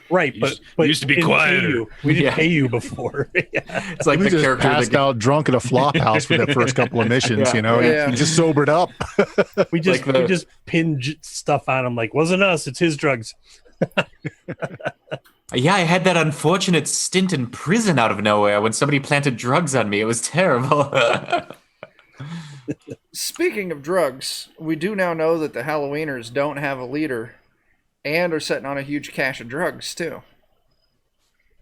Right, but used to be quieter. We didn't pay you before. It's like we just passed out drunk at a flop house for the first couple of missions. You know, he just sobered up. We just pinned stuff on him. Like, wasn't us. It's his drugs. Yeah, I had that unfortunate stint in prison out of nowhere when somebody planted drugs on me. It was terrible. Speaking of drugs, we do now know that the Halloweeners don't have a leader and are sitting on a huge cache of drugs, too.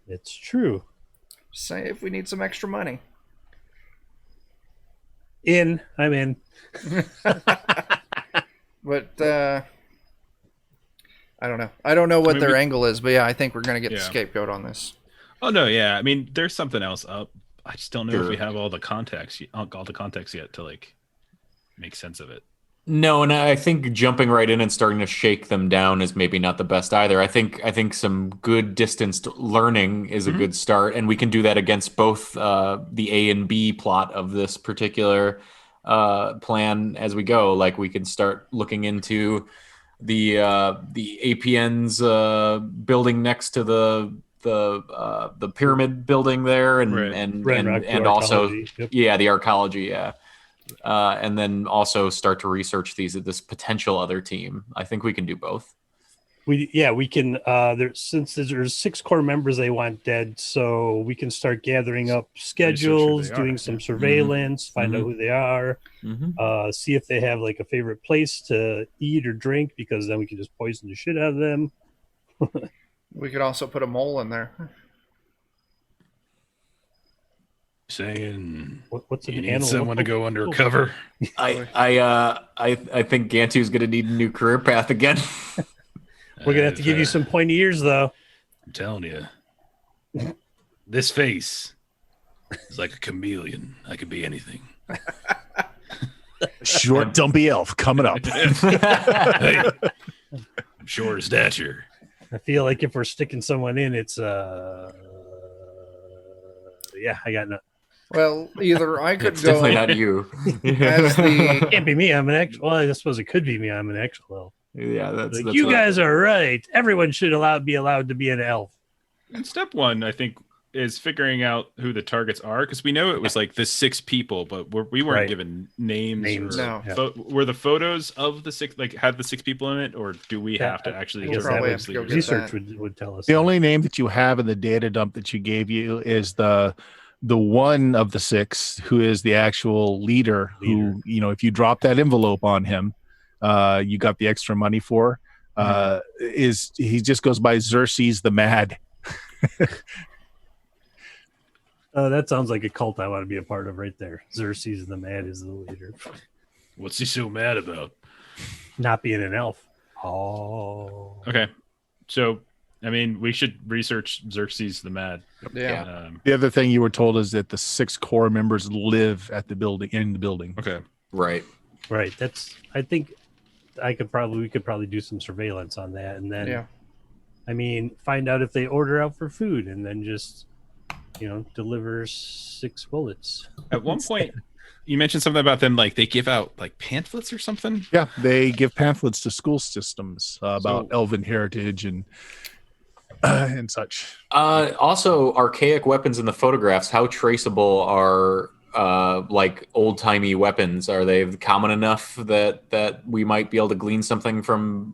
It's true. Say if we need some extra money. I'm in. But, I don't know. I don't know what their angle is, but yeah, I think we're going to get the scapegoat on this. Oh, no, yeah. I mean, there's something else up. I just don't know if we have all the context yet to, like, make sense of it. No, and I think jumping right in and starting to shake them down is maybe not the best either. I think some good distanced learning is a good start, and we can do that against both the A and B plot of this particular plan as we go. Like, we can start looking into the APN's building next to the pyramid building there, and also the archaeology, and then also start to research this potential other team. I think we can do both. We can. Since there's 6 core members they want dead, so we can start gathering up schedules, doing some surveillance, find out who they are, see if they have like a favorite place to eat or drink, because then we can just poison the shit out of them. We could also put a mole in there. Saying What's an you need animal? someone to go undercover. I think Gantu's gonna need a new career path again. We're gonna have to give you some pointy ears, though. I'm telling you, this face is like a chameleon. I could be anything. Short, dumpy elf coming up. Hey, I'm short of stature. I feel like if we're sticking someone in, it's yeah, I got nothing. Well, either I could It's go definitely not you. as the It can't be me. I'm an actual. Well, I suppose it could be me. I'm an actual elf. Yeah, that's You what- guys are right. Everyone should be allowed to be an elf. And step one, I think, is figuring out who the targets are, because we know it was like the 6 people, but we weren't Right. given names. No. Were the photos of the 6 had the 6 people in it, or do we have to actually I give guess probably that have to go those get leaders? research that. would tell us. The only name that you have in the data dump that you gave you is the one of the 6 who is the actual leader. Who, if you drop that envelope on him, you got the extra money for. Is he just goes by Xerxes the Mad? That sounds like a cult I want to be a part of right there. Xerxes the Mad is the leader. What's he so mad about? Not being an elf. Oh. Okay, so I mean, we should research Xerxes the Mad. yeah. The other thing you were told is that the 6 core members live at the building in the building. Okay. Right. Right. I think we could probably do some surveillance on that, and then Yeah. I mean, find out if they order out for food, and then just deliver 6 bullets. At one point, you mentioned something about them, like they give out like pamphlets or something. Yeah, they give pamphlets to school systems about So- elven heritage and such. Also, archaic weapons in the photographs. How traceable are like old timey weapons? Are they common enough that we might be able to glean something from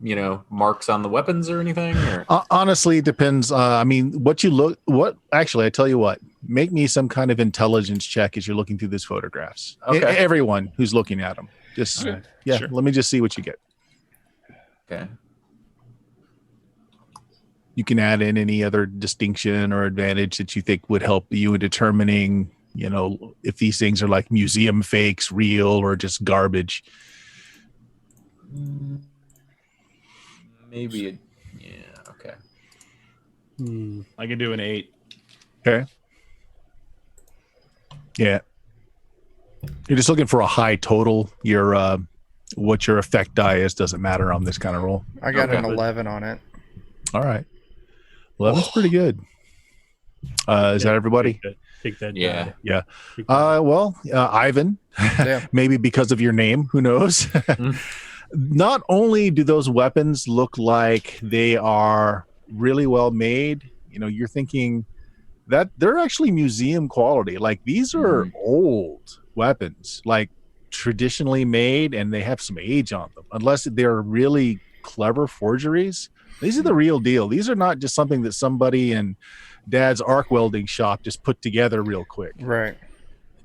marks on the weapons or anything? Or? Honestly, it depends. Actually, I tell you what. Make me some kind of intelligence check as you're looking through these photographs. Okay. Everyone who's looking at them. Just Okay. yeah. Sure. Let me just see what you get. Okay. You can add in any other distinction or advantage that you think would help you in determining, if these things are like museum fakes, real, or just garbage. Maybe. Yeah. Okay. I can do an 8. Okay. Yeah. You're just looking for a high total. What your effect die is doesn't matter on this kind of roll. I got Okay. an 11 on it. All right. 11's pretty good. Is that everybody? Take that. Yeah. Yeah. Take that. Ivan, Yeah. maybe because of your name, who knows? Not only do those weapons look like they are really well made, you're thinking that they're actually museum quality. Like these are old weapons, like traditionally made, and they have some age on them. Unless they're really clever forgeries, these are the real deal. These are not just something that somebody in Dad's arc welding shop just put together real quick. Right.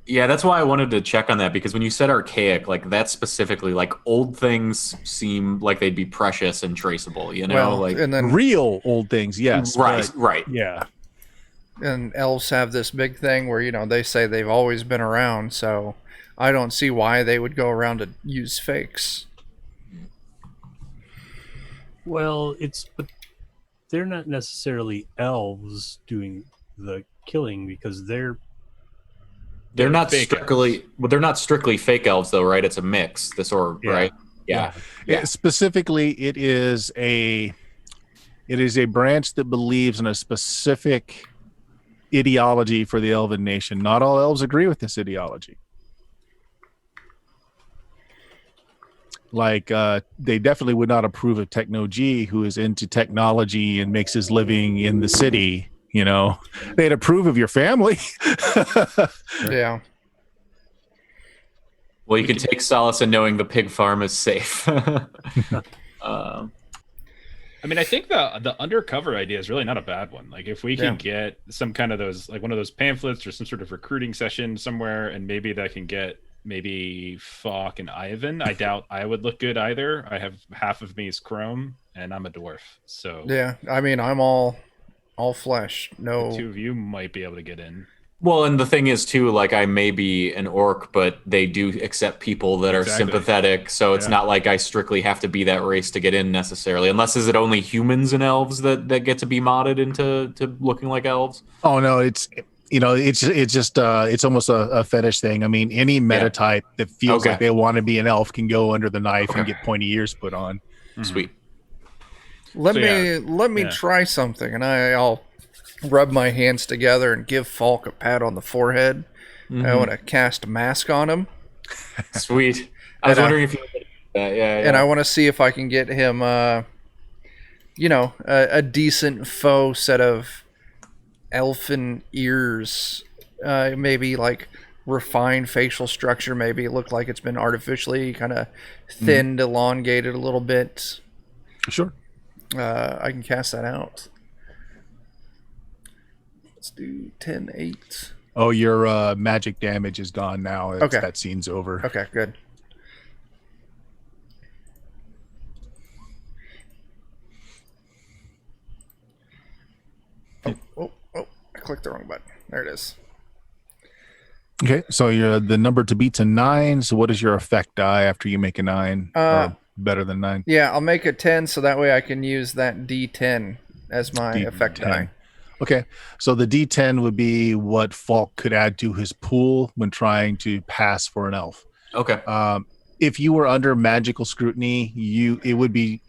Yeah, that's why I wanted to check on that, because when you said archaic, like that specifically, like old things seem like they'd be precious and traceable, Well, like and then Real old things, yes. right, but- right. Yeah. and elves have this big thing where they say they've always been around, so I don't see why they would go around to use fakes. Well, but they're not necessarily elves doing the killing, because they're They're not fake strictly fake elves though, right? It's a mix, this org, Yeah. right? Yeah. Yeah. Specifically, it is a branch that believes in a specific ideology for the elven nation. Not all elves agree with this ideology. Like they definitely would not approve of Techno G, who is into technology and makes his living in the city. They'd approve of your family. Yeah. Well, you can take solace in knowing the pig farm is safe. I mean, I think the undercover idea is really not a bad one. Like, if we can get some kind of those, like one of those pamphlets or some sort of recruiting session somewhere, and maybe that can get maybe Falk and Ivan. I doubt I would look good either. I have half of me is chrome, and I'm a dwarf. So Yeah. I mean, I'm all flesh. No. the 2 of you might be able to get in. Well, and the thing is too, like I may be an orc, but they do accept people that are sympathetic. So it's not like I strictly have to be that race to get in necessarily. Unless is it only humans and elves that get to be modded into looking like elves? Oh no, it's almost a fetish thing. I mean, any meta type that feels like they want to be an elf can go under the knife and get pointy ears put on. Mm-hmm. Sweet. Let me try something, and I'll rub my hands together and give Falk a pat on the forehead. Mm-hmm. I want to cast a mask on him. Sweet. I was wondering if you would do that. Yeah. And I want to see if I can get him, a decent faux set of elfin ears. Maybe like refined facial structure. Maybe it looked like it's been artificially kind of thinned, elongated a little bit. Sure. I can cast that out. Let's do 10-8. Oh, your magic damage is gone now. Okay. That scene's over. Okay, good. Oh, I clicked the wrong button. There it is. Okay, so you're the number to beat's a 9. So what is your effect die after you make a 9? Or better than 9? Yeah, I'll make a 10 so that way I can use that D10 as my effect die. Okay, so the D10 would be what Falk could add to his pool when trying to pass for an elf. Okay. If you were under magical scrutiny, it would be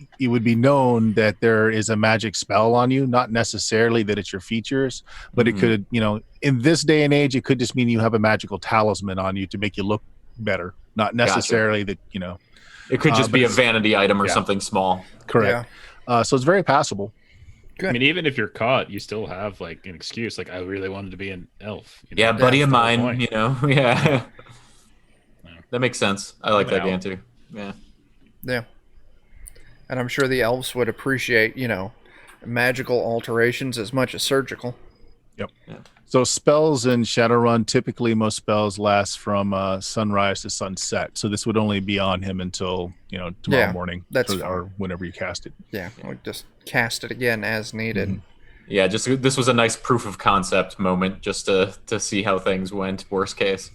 known that there is a magic spell on you, not necessarily that it's your features, but it could, in this day and age, it could just mean you have a magical talisman on you to make you look better, not necessarily that, It could just be a vanity item or something small. Correct. Yeah. So it's very passable. Good. I mean, even if you're caught, you still have like an excuse. Like, I really wanted to be an elf. Yeah, buddy of mine, Yeah. That makes sense. I like that answer. Yeah. Yeah. And I'm sure the elves would appreciate, magical alterations as much as surgical. Yep. Yeah. So spells in Shadowrun, typically most spells last from sunrise to sunset. So this would only be on him until, tomorrow morning. Or whenever you cast it. Yeah. We'll just cast it again as needed. Mm-hmm. Yeah, this was a nice proof of concept moment just to see how things went, worst case.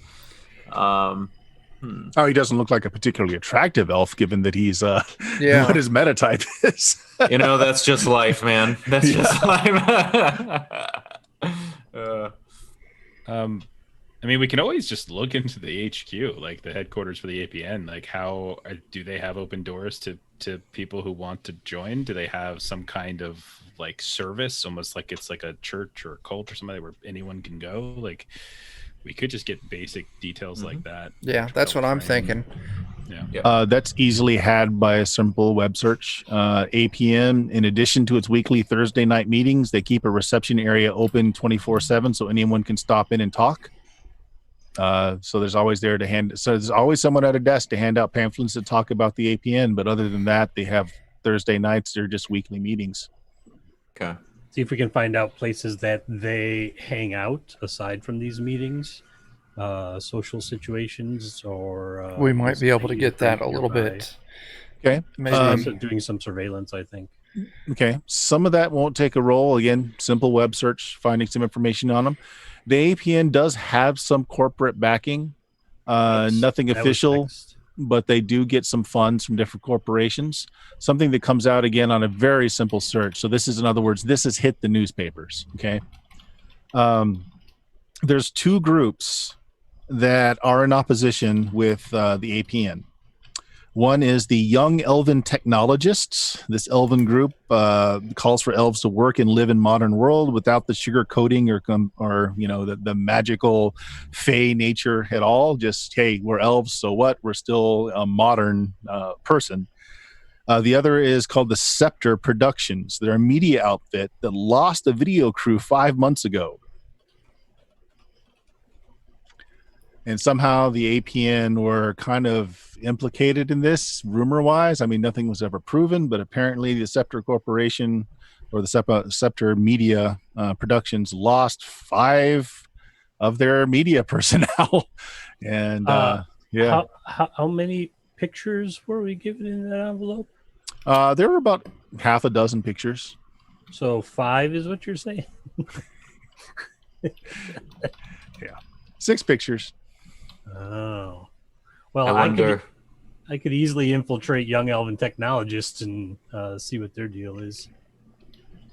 Oh, he doesn't look like a particularly attractive elf, given that he's what his meta type is. That's just life, man. That's just life. I mean, we can always just look into the HQ, like the headquarters for the APN. Like, how do they have open doors to people who want to join? Do they have some kind of like service, almost like it's like a church or a cult or something where anyone can go? Like, we could just get basic details like that. Yeah, that's what I'm thinking. Yeah. That's easily had by a simple web search. APN, in addition to its weekly Thursday night meetings, they keep a reception area open 24/7 so anyone can stop in and talk. So there's always there's always someone at a desk to hand out pamphlets to talk about the APN. But other than that, they have Thursday nights. They're just weekly meetings. Okay. See if we can find out places that they hang out aside from these meetings, social situations, or we might be able to get that a little bit. Okay, maybe doing some surveillance, I think. Okay, some of that won't take a roll. Again, simple web search, finding some information on them. The APN does have some corporate backing, nothing official, but they do get some funds from different corporations. Something that comes out again on a very simple search. So this is, in other words, this has hit the newspapers. Okay. There's 2 groups that are in opposition with the APN. One is the Young Elven Technologists. This elven group calls for elves to work and live in modern world without the sugar coating or the magical fey nature at all. Just, hey, we're elves, so what? We're still a modern person. The other is called the Scepter Productions. They're a media outfit that lost a video crew 5 months ago. And somehow the APN were kind of implicated in this, rumor-wise. I mean, nothing was ever proven, but apparently the Scepter Corporation or the Scepter Media Productions lost 5 of their media personnel. And how many pictures were we given in that envelope? There were about half a dozen pictures. So 5 is what you're saying? 6 pictures. Oh, well, I wonder. I could easily infiltrate young elven technologists and see what their deal is.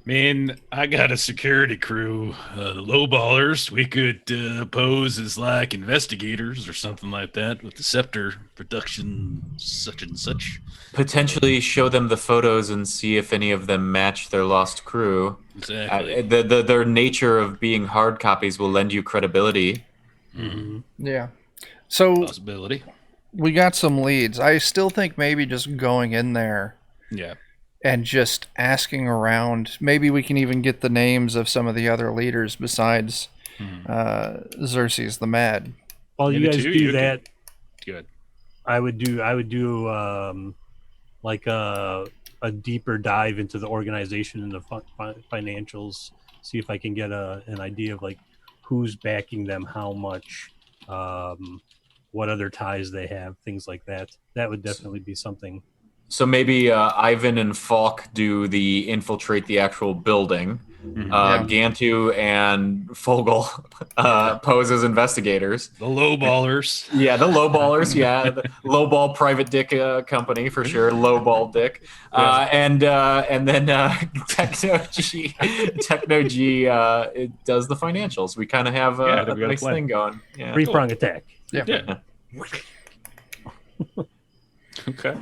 Man, I got a security crew, the lowballers. We could pose as like investigators or something like that with the Scepter production, such and such. Potentially show them the photos and see if any of them match their lost crew. Exactly. Their nature of being hard copies will lend you credibility. Mm-hmm. Yeah. So Possibility. we got some leads. I still think maybe just going in there. Yeah. And just asking around. Maybe we can even get the names of some of the other leaders besides Xerxes the Mad. While you guys do that, good. I would do like a deeper dive into the organization and the financials. See if I can get an idea of like who's backing them, how much, what other ties they have, things like that. That would definitely be something. So maybe Ivan and Falk do the infiltrate the actual building. Gantu and Fogel pose as investigators. The lowballers. Yeah, the lowballers. Yeah, the lowball private dick company for sure. Lowball dick. And then Techno G it does the financials. We kind of have a nice thing going. Yeah. Three-prong attack. Yeah. Okay.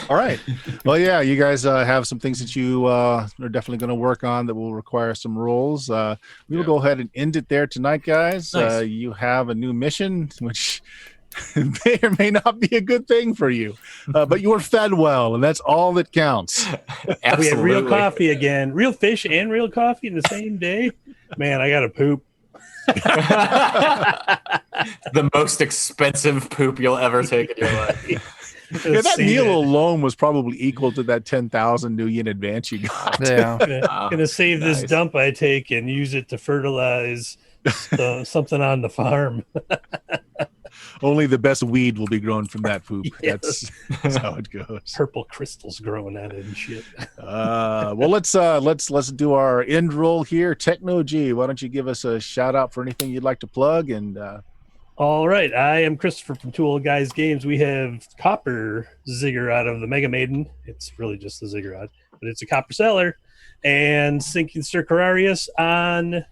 All right. Well, yeah, you guys have some things that you are definitely going to work on that will require some rolls. We will go ahead and end it there tonight, guys. Nice. You have a new mission, which may or may not be a good thing for you, but you were fed well, and that's all that counts. Absolutely. We had real coffee again, real fish and real coffee in the same day. Man, I got to poop. The most expensive poop you'll ever take in your life. Yeah, that meal alone was probably equal to that 10,000 new yen advance you got. Yeah. Gonna save this dump I take and use it to fertilize something on the farm. Only the best weed will be grown from that poop. Yes. That's how it goes. Purple crystals growing out of it and shit. Well, let's do our end roll here. Techno G, why don't you give us a shout out for anything you'd like to plug? And all right, I am Christopher from Two Old Guys Games. We have Copper Ziggurat of the Mega Maiden. It's really just the Ziggurat, but it's a copper seller. And Sinking Circularius on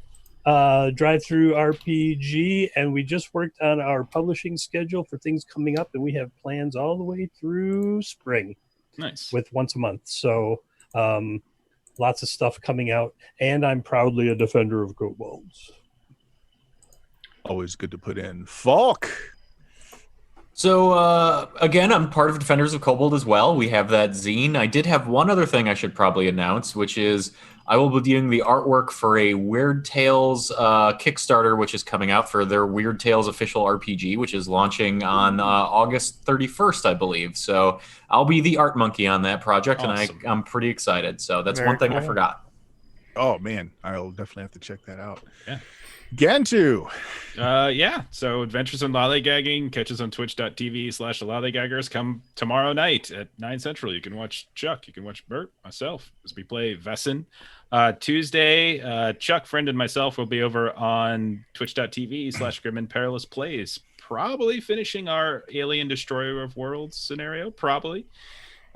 Drive-Through RPG. And we just worked on our publishing schedule for things coming up, and we have plans all the way through spring. Nice. With once a month. So lots of stuff coming out. And I'm proudly a defender of kobolds. Always good to put in. Falk. So, again, I'm part of Defenders of Kobold as well. We have that zine. I did have one other thing I should probably announce, which is I will be doing the artwork for a Weird Tales Kickstarter, which is coming out for their Weird Tales official RPG, which is launching on August 31st, I believe. So I'll be the art monkey on that project, Awesome. and I'm pretty excited. So that's Very one thing I cool. forgot. Oh, man. I'll definitely have to check that out. Yeah. Gantu. So Adventures in Lollygagging, catch us on twitch.tv/lollygaggers. Come tomorrow night at 9 Central. You can watch Chuck, you can watch Bert, myself, as we play Vesson. Tuesday, Chuck, friend, and myself will be over on twitch.tv/Grim and Perilous Plays, probably finishing our Alien Destroyer of Worlds scenario, probably.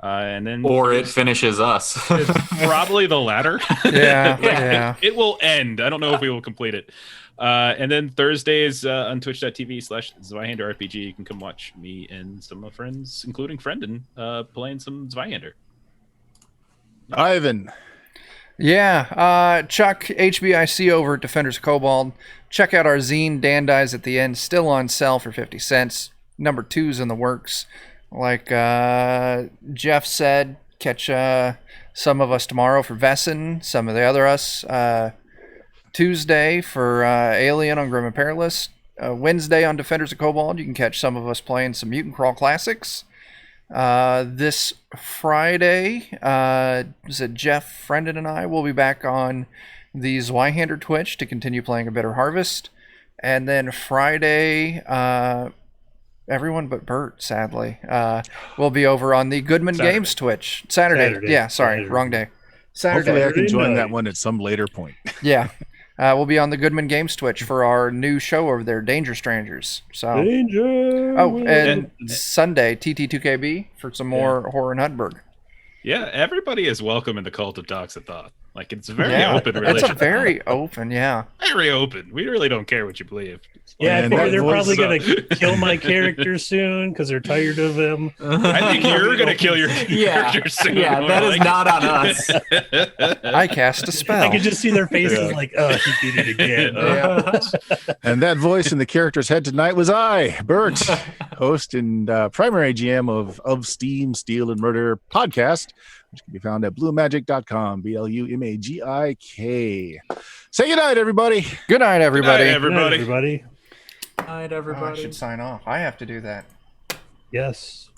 And then It finishes us. probably the latter. Yeah. It will end. I don't know if we will complete it. And then Thursdays on twitch.tv/Zweihander RPG, you can come watch me and some of my friends, including Friendon, playing some Zweihander. Ivan. Yeah, Chuck, HBIC over at Defenders of Kobold. Check out our zine, Dandies at the End, still on sale for 50 cents. Number 2's in the works. Like Jeff said, catch some of us tomorrow for Vesson, some of the other us Tuesday for Alien on Grim and Perilous. Wednesday on Defenders of Kobold, you can catch some of us playing some Mutant Crawl Classics. This Friday, is it Jeff, Friendon, and I will be back on the Zweihander Twitch to continue playing A Bitter Harvest. And then Friday, everyone but Bert, sadly, will be over on the Goodman Saturday. Games Twitch. Saturday. Yeah, sorry, Saturday. wrong day. Saturday. Hopefully I can join night. that one at some later point. Yeah. we'll be on the Goodman Games Twitch for our new show over there, Danger Strangers. So, Danger. oh, and Sunday, TT2KB for some more horror in Hudberg. Yeah, everybody is welcome in the cult of Docs of Thought. Like, it's a very open religion. It's a very open, very open. We really don't care what you believe. Yeah, I figure they're probably going to to kill my character soon because they're tired of him. I think you're going to kill your character soon. Yeah, that is not on us. I cast a spell. I can just see their faces like, oh, he did it again. And that voice in the character's head tonight was I, Bert, host and primary GM of Steam, Steel, and Murder podcast, which can be found at bluemagic.com, BLUMAGIK. Say goodnight, everybody. Good night, everybody. Good night, everybody. Good night, everybody. Night, Oh, everybody. I should sign off. I have to do that. Yes.